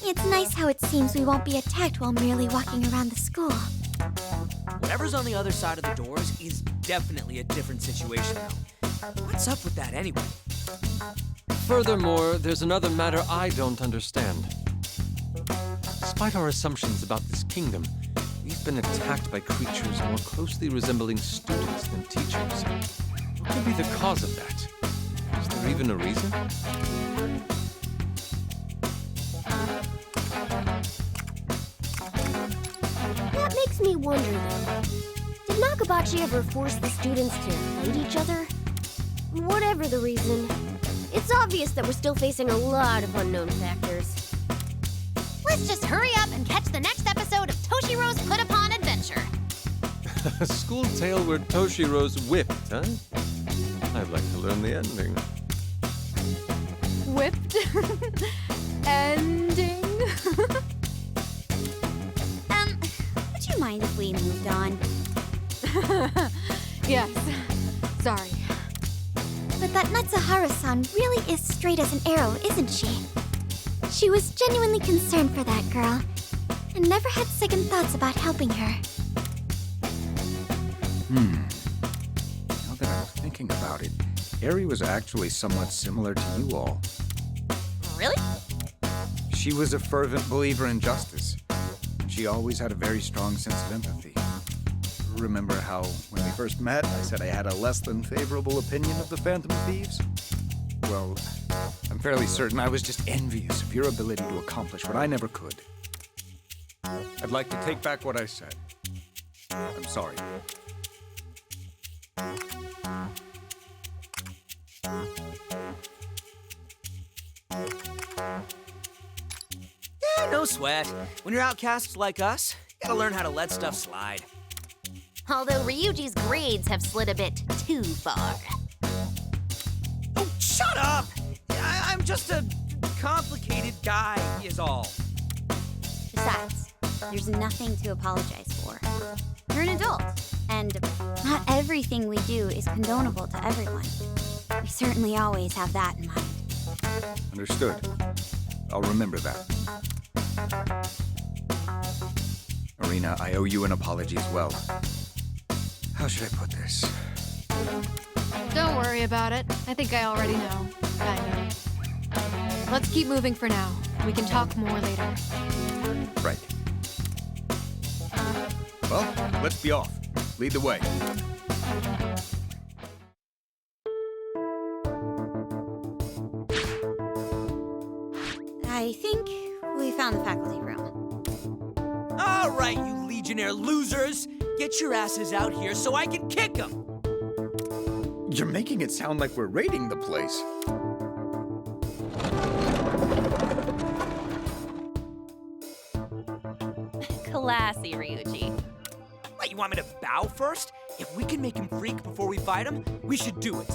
F: It's nice how it seems we won't be attacked while merely walking around the school.
D: Whatever's on the other side of the doors is definitely a different situation, though. What's up with that anyway?
G: Furthermore, there's another matter I don't understand. Despite our assumptions about this kingdom, we've been attacked by creatures more closely resembling students than teachers. What could be the cause of that? Is there even a reason?
F: That makes me wonder, though. Did Nakabachi ever force the students to fight each other? Whatever the reason, it's obvious that we're still facing a lot of unknown factors.
B: Let's just hurry up and catch the next episode of Toshiro's Put Upon Adventure.
G: A school tale where Toshiro's whipped, huh? I'd like to learn the ending.
A: Whipped? Ending?
B: Would you mind if we moved on?
A: Yes. Sorry.
E: But that Natsuhara-san really is straight as an arrow, isn't she? She was genuinely concerned for that girl, and never had second thoughts about helping her.
C: Now that I'm thinking about it, Eri was actually somewhat similar to you all.
B: Really?
C: She was a fervent believer in justice. She always had a very strong sense of empathy. Remember how, when we first met, I said I had a less than favorable opinion of the Phantom Thieves? Well, I'm fairly certain I was just envious of your ability to accomplish what I never could. I'd like to take back what I said. I'm sorry.
D: Yeah, no sweat. When you're outcasts like us, you gotta learn how to let stuff slide.
B: Although Ryuji's grades have slid a bit too far.
D: Oh, shut up! I'm just a complicated guy, is all.
J: Besides, there's nothing to apologize for. You're an adult, and not everything we do is condonable to everyone. We certainly always have that in mind.
C: Understood. I'll remember that. Arena, I owe you an apology as well. How should I put this?
A: Don't worry about it. I think I already know. Kinda. Let's keep moving for now. We can talk more later.
C: Right. Well, let's be off. Lead the way.
J: I think we found the faculty room.
D: All right, you Legionnaire losers! Get your asses out here so I can kick them!
C: You're making it sound like we're raiding the place.
H: Classy, Ryuji.
D: What, you want me to bow first? If we can make him freak before we fight him, we should do it.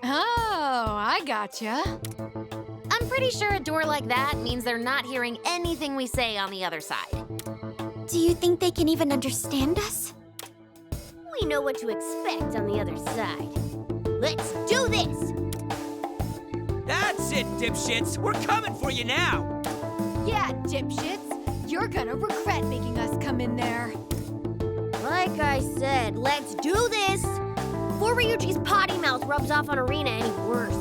A: Oh, I gotcha.
B: I'm pretty sure a door like that means they're not hearing anything we say on the other side.
E: Do you think they can even understand us?
F: We know what to expect on the other side.
B: Let's do this!
D: That's it, dipshits! We're coming for you now!
A: Yeah, dipshits. You're gonna regret making us come in there.
F: Like I said, let's do this! Before Ryuji's potty mouth rubs off on Arena any worse.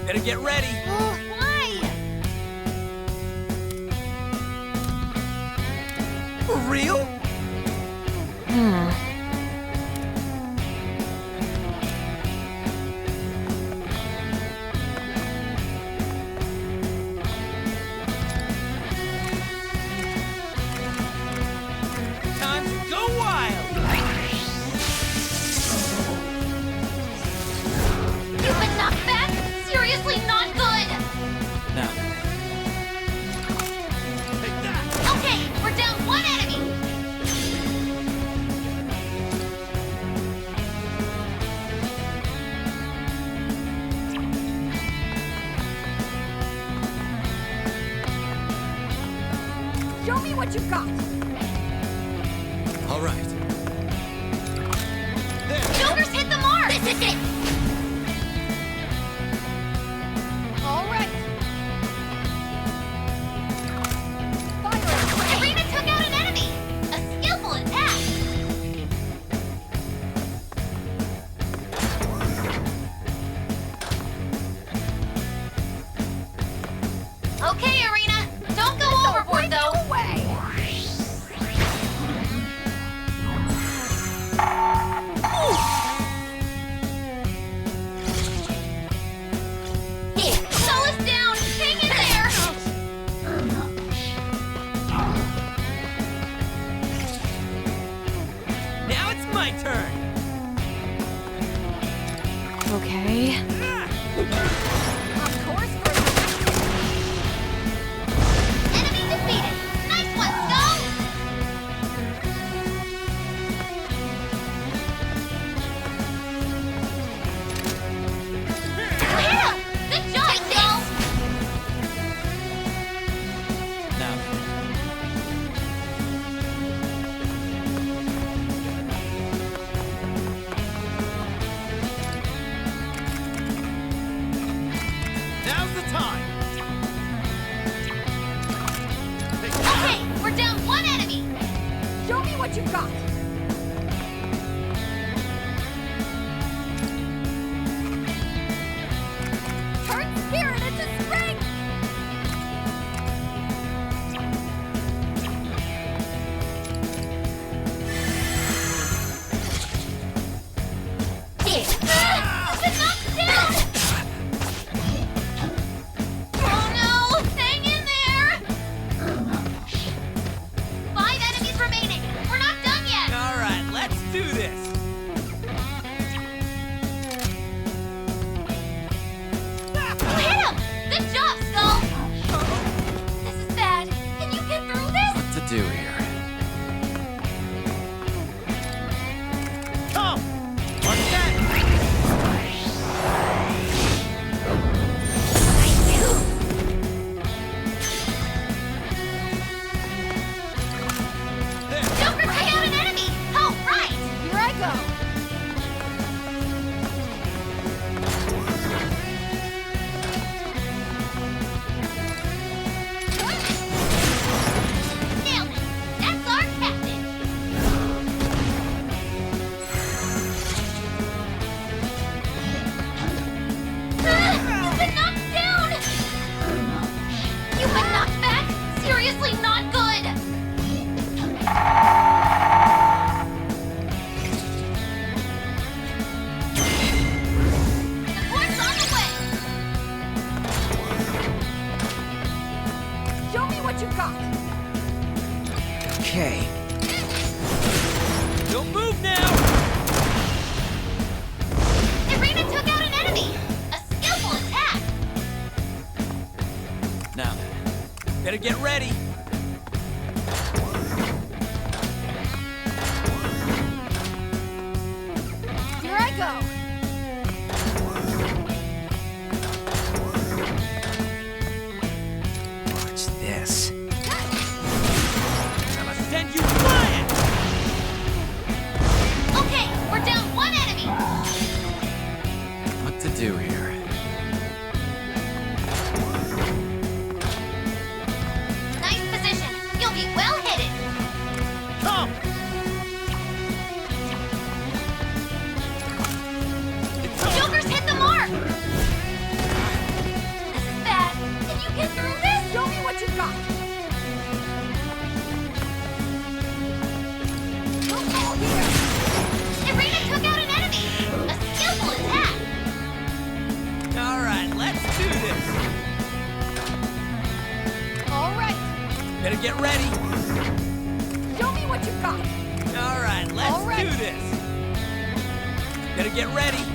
D: Better get ready!
B: Why?
D: For real? Time to go wild!
B: You've been knocked back? Seriously not good!
D: Now. Take that!
B: Okay, we're down one enemy!
F: Show me what you got.
G: All right.
B: Joker's hit the mark!
E: This is it!
F: All right.
B: Arena took out an enemy! A skillful attack! Okay, Arena! Don't go overboard, though! Here, slow us down! Hang in there!
D: Now it's my turn.
A: Okay.
B: Enemy defeated! Nice one, Skull! Hit him! Good job, Skull!
D: Now, now's the time.
B: Okay, we're down one enemy!
F: Show me what you got. Turn spirit into strength.
B: Here! It's been knocked down! Oh no! Hang in there! 5 enemies remaining! We're not done yet!
D: All right, let's do this.
B: Hit him! Good job, Skull! This is bad. Can you get through this?
G: What to do here?
D: Come! On that!
B: Joker took out an enemy! Oh, right!
F: Here I go.
B: Nailed it! That's our captain! You've been knocked down! You've been knocked back? Seriously not good! Support's on the way!
F: Show me what you got.
C: Okay.
D: Don't move now!
B: Arena took out an enemy! A skillful attack!
D: Now, better get ready.
F: Here I go.
C: Watch this.
D: I'ma send you flying!
B: Okay, we're down one enemy!
G: What to do here?
B: Nice position! You'll be well hidden!
D: Come!
B: Joker's hit the mark! This is bad! Can you get through this?
F: Show me what you got. Don't fall here.
B: Arena took out an enemy! A skillful attack!
D: All right, let's do this.
F: All right.
D: Better get ready.
F: Show me what you got.
D: All right, let's
F: All right.
D: do this. Better get ready.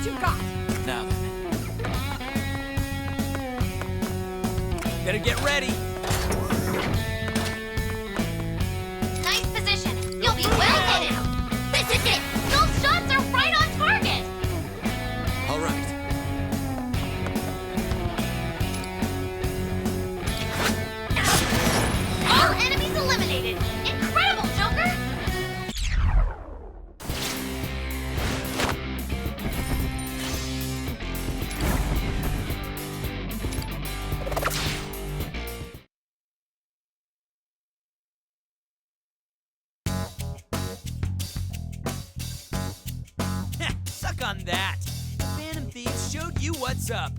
D: you got? Now then. Better get ready.
B: Nice position. You'll be well hidden. This is it. Those shots are right on target.
D: All right.
B: All enemies eliminated. Incredible, Joker.
D: Suck on that. Phantom Thieves showed you what's up.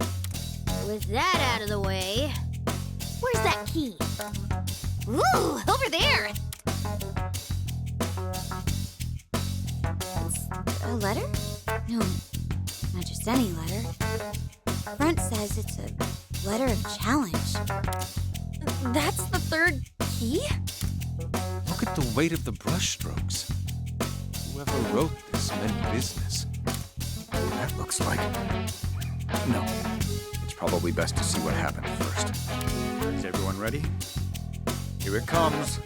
F: With that out of the way, where's that key?
B: Ooh, over there.
J: It's a letter? No, not just any letter. Front says it's a letter of challenge.
H: That's the third key?
G: Look at the weight of the brushstrokes. Whoever wrote this meant business.
C: That looks like... No. It's probably best to see what happened first. Is everyone ready? Here it comes.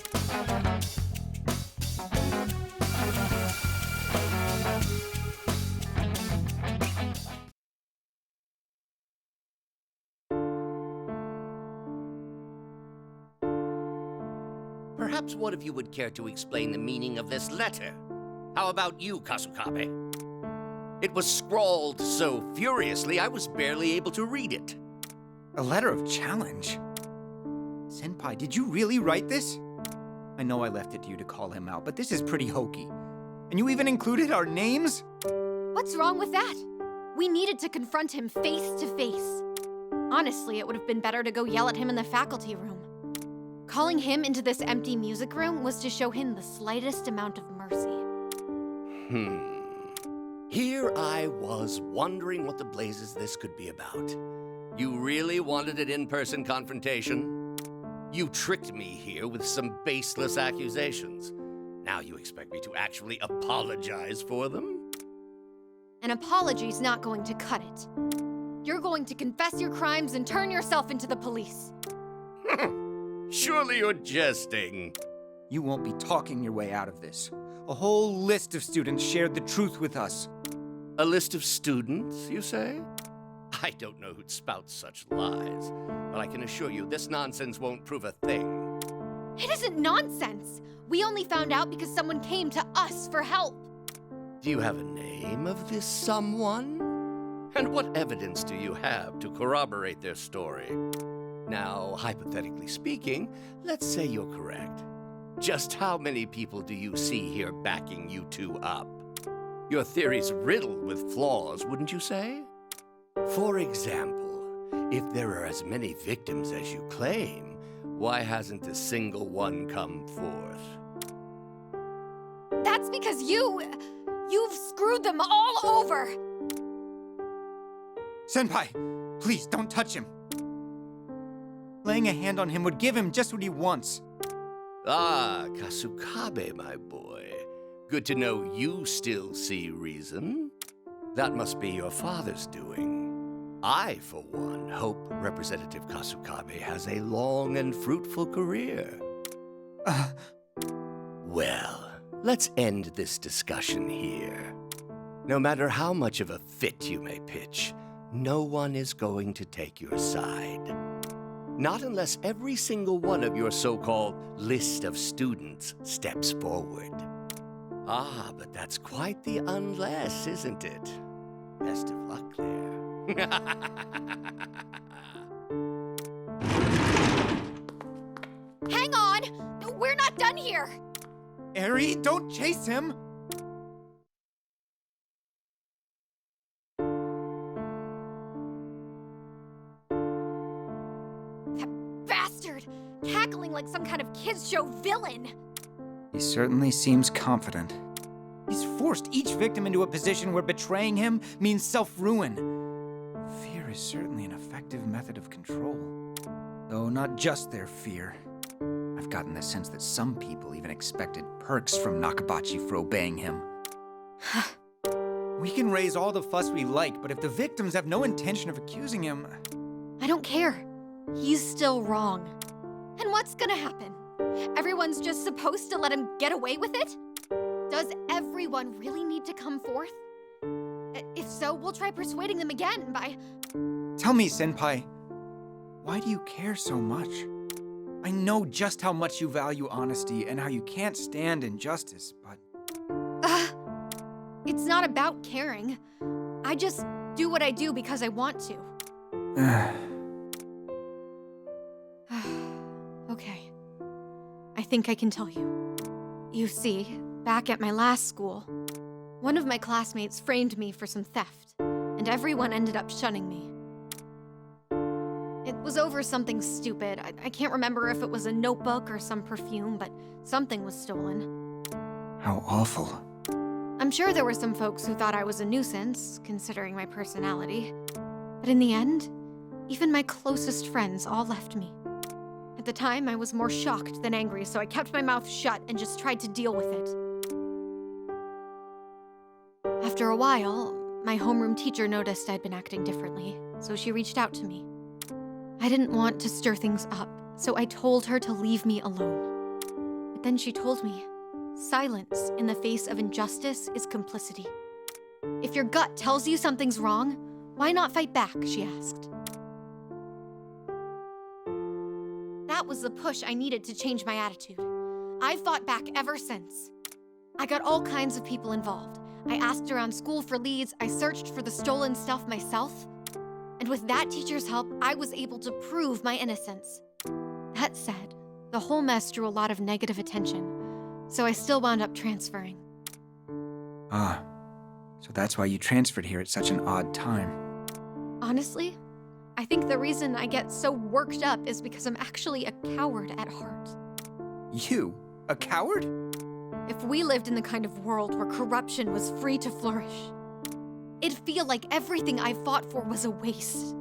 K: Perhaps one of you would care to explain the meaning of this letter. How about you, Kasukabe? It was scrawled so furiously I was barely able to read it.
C: A letter of challenge? Senpai, did you really write this? I know I left it to you to call him out, but this is pretty hokey. And you even included our names?
A: What's wrong with that? We needed to confront him face to face. Honestly, it would have been better to go yell at him in the faculty room. Calling him into this empty music room was to show him the slightest amount of mercy.
K: Here I was wondering what the blazes this could be about. You really wanted an in-person confrontation? You tricked me here with some baseless accusations. Now you expect me to actually apologize for them?
A: An apology's not going to cut it. You're going to confess your crimes and turn yourself into the police.
K: Surely you're jesting.
C: You won't be talking your way out of this. A whole list of students shared the truth with us.
K: A list of students, you say? I don't know who'd spout such lies, but I can assure you this nonsense won't prove a thing.
A: It isn't nonsense. We only found out because someone came to us for help.
K: Do you have a name of this someone? And what evidence do you have to corroborate their story? Now, hypothetically speaking, let's say you're correct. Just how many people do you see here backing you two up? Your theory's riddled with flaws, wouldn't you say? For example, if there are as many victims as you claim, why hasn't a single one come forth?
A: That's because you've screwed them all over.
C: Senpai, please don't touch him. Laying a hand on him would give him just what he wants.
K: Ah, Kasukabe, my boy. Good to know you still see reason. That must be your father's doing. I, for one, hope Representative Kasukabe has a long and fruitful career. Well, let's end this discussion here. No matter how much of a fit you may pitch, no one is going to take your side. Not unless every single one of your so-called list of students steps forward. Ah, but that's quite the unless, isn't it? Best of luck there.
A: Hang on! We're not done here!
C: Eri, don't chase him!
A: That bastard! Cackling like some kind of kids' show villain!
C: He certainly seems confident. He's forced each victim into a position where betraying him means self-ruin. Fear is certainly an effective method of control. Though not just their fear. I've gotten the sense that some people even expected perks from Nakabachi for obeying him. We can raise all the fuss we like, but if the victims have no intention of accusing him...
A: I don't care. He's still wrong. And what's gonna happen? Everyone's just supposed to let him get away with it? Does everyone really need to come forth? If so, we'll try persuading them again by...
C: Tell me, Senpai, why do you care so much? I know just how much you value honesty and how you can't stand injustice, but...
A: It's not about caring. I just do what I do because I want to. Okay. I think I can tell you. You see, back at my last school, one of my classmates framed me for some theft, and everyone ended up shunning me. It was over something stupid. I can't remember if it was a notebook or some perfume, but something was stolen.
C: How awful.
A: I'm sure there were some folks who thought I was a nuisance, considering my personality. But in the end, even my closest friends all left me. At the time, I was more shocked than angry, so I kept my mouth shut and just tried to deal with it. After a while, my homeroom teacher noticed I'd been acting differently, so she reached out to me. I didn't want to stir things up, so I told her to leave me alone. But then she told me, silence in the face of injustice is complicity. If your gut tells you something's wrong, why not fight back, she asked. That was the push I needed to change my attitude. I've fought back ever since. I got all kinds of people involved. I asked around school for leads, I searched for the stolen stuff myself. And with that teacher's help, I was able to prove my innocence. That said, the whole mess drew a lot of negative attention, so I still wound up transferring.
C: Ah, so that's why you transferred here at such an odd time.
A: Honestly, I think the reason I get so worked up is because I'm actually a coward at heart.
C: You? A coward?
A: If we lived in the kind of world where corruption was free to flourish, it'd feel like everything I fought for was a waste.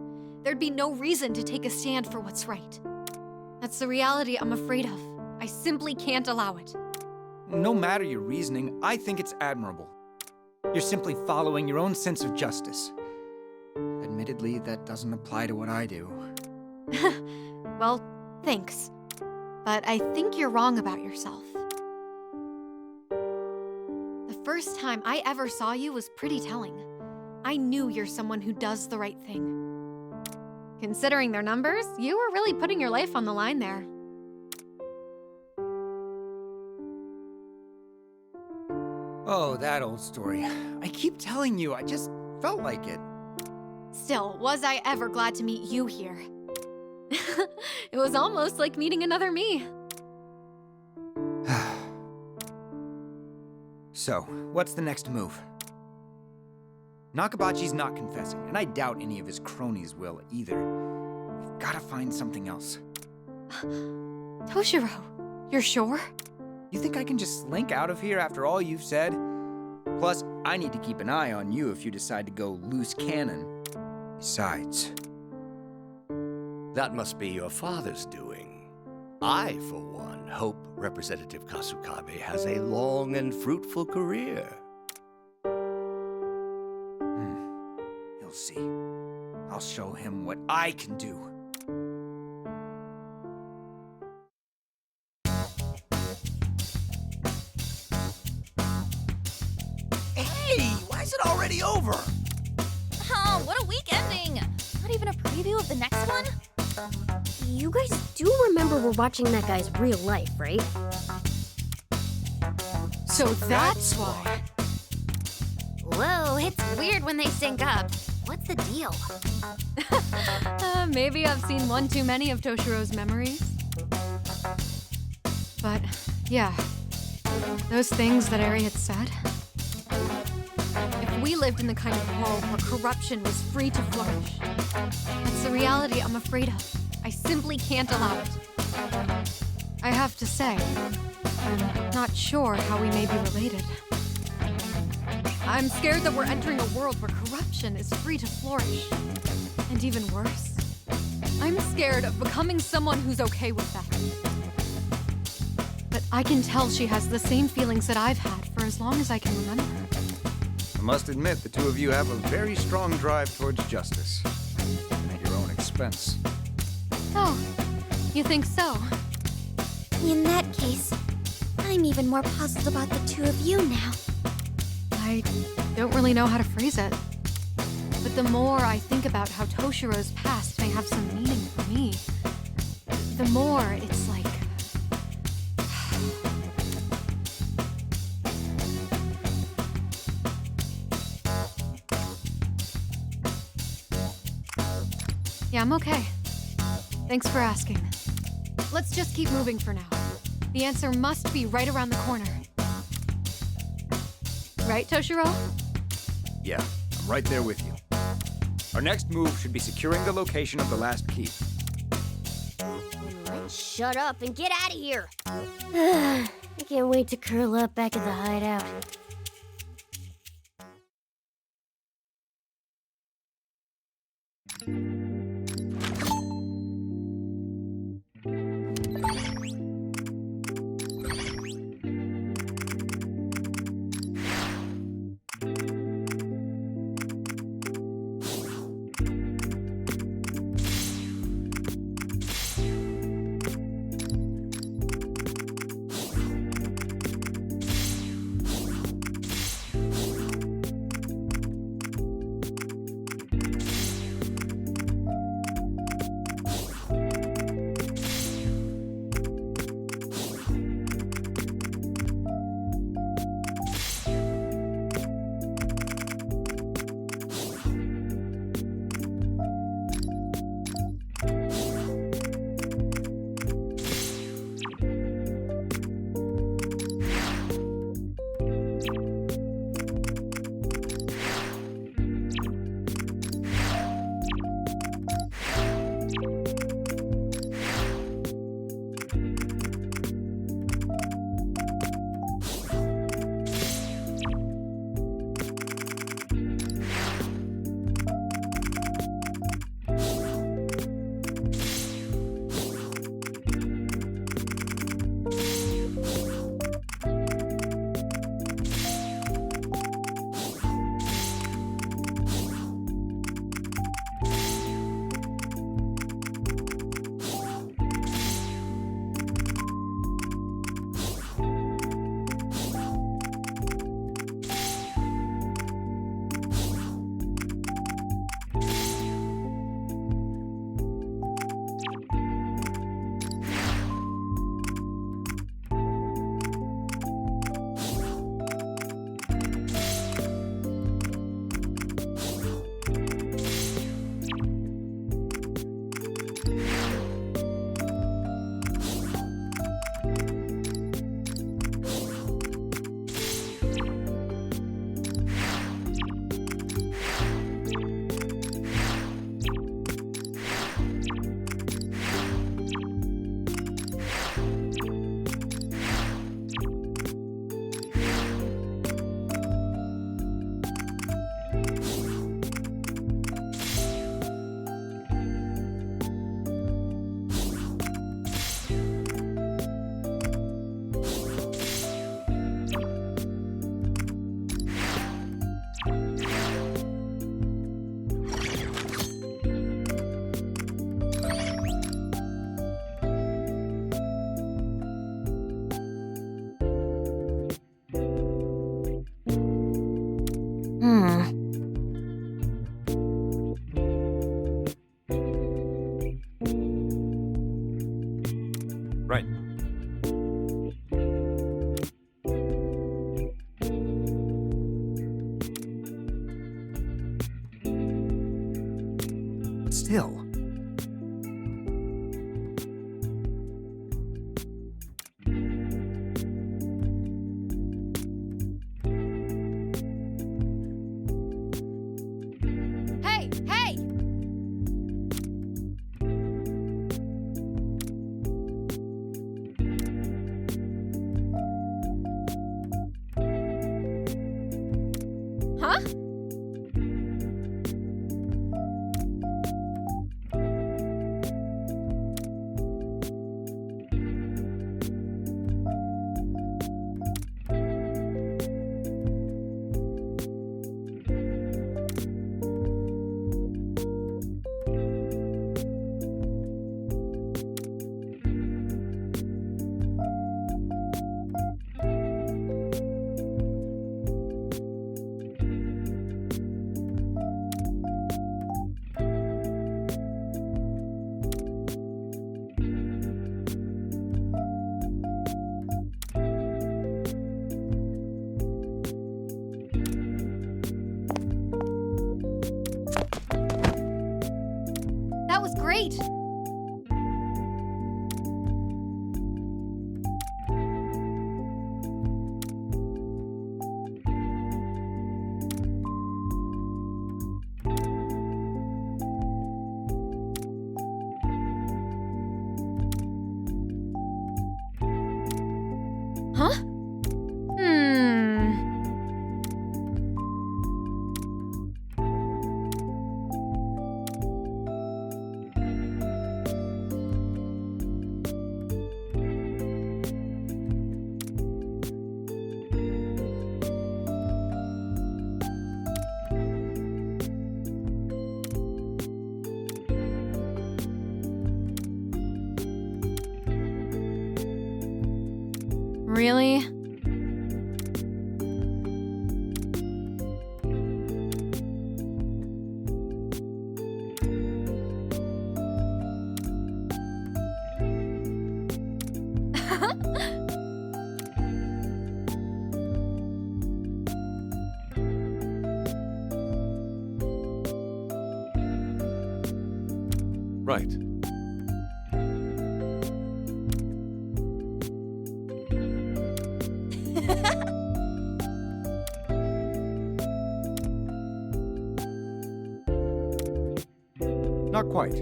A: There'd be no reason to take a stand for what's right. That's the reality I'm afraid of. I simply can't allow it.
C: No matter your reasoning, I think it's admirable. You're simply following your own sense of justice. Admittedly, that doesn't apply to what I do.
A: Well, thanks. But I think you're wrong about yourself. The first time I ever saw you was pretty telling. I knew you're someone who does the right thing. Considering their numbers, you were really putting your life on the line there.
C: Oh, that old story. I keep telling you, I just felt like it.
A: Still, was I ever glad to meet you here? It was almost like meeting another me.
C: So, what's the next move? Nakabachi's not confessing, and I doubt any of his cronies will either. We've gotta find something else.
A: Toshiro, you're sure?
C: You think I can just slink out of here after all you've said? Plus, I need to keep an eye on you if you decide to go loose cannon. Besides...
K: That must be your father's doing. I, for one, hope Representative Kasukabe has a long and fruitful career.
C: He'll see. I'll show him what I can do.
D: Hey, why is it already over?
H: Oh, what a week ending! Not even a preview of the next one?
F: You guys do remember we're watching that guy's real life, right?
A: So that's why.
B: Whoa, it's weird when they sync up. What's the deal?
A: Maybe I've seen one too many of Toshiro's memories. But, yeah. Those things that Eri had said. If we lived in the kind of world where corruption was free to flourish, that's the reality I'm afraid of. I simply can't allow it. I have to say, I'm not sure how we may be related. I'm scared that we're entering a world where corruption is free to flourish. And even worse, I'm scared of becoming someone who's okay with that. But I can tell she has the same feelings that I've had for as long as I can remember.
C: I must admit, the two of you have a very strong drive towards justice. And at your own expense.
A: Oh, you think so?
F: In that case, I'm even more puzzled about the two of you now.
A: I don't really know how to phrase it. But the more I think about how Toshiro's past may have some meaning for me, the more it's like... Yeah, I'm okay. Thanks for asking. Let's just keep moving for now. The answer must be right around the corner. Right, Toshiro?
C: Yeah, I'm right there with you. Our next move should be securing the location of the last key.
F: Let's shut up and get out of here. I can't wait to curl up back at the hideout.
A: Great! Huh? Really?
G: Right.
C: Not quite.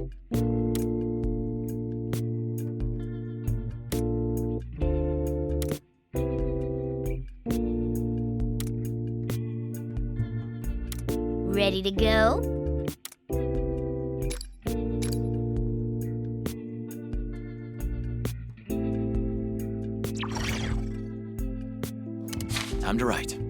E: Ready to go?
D: Time to write.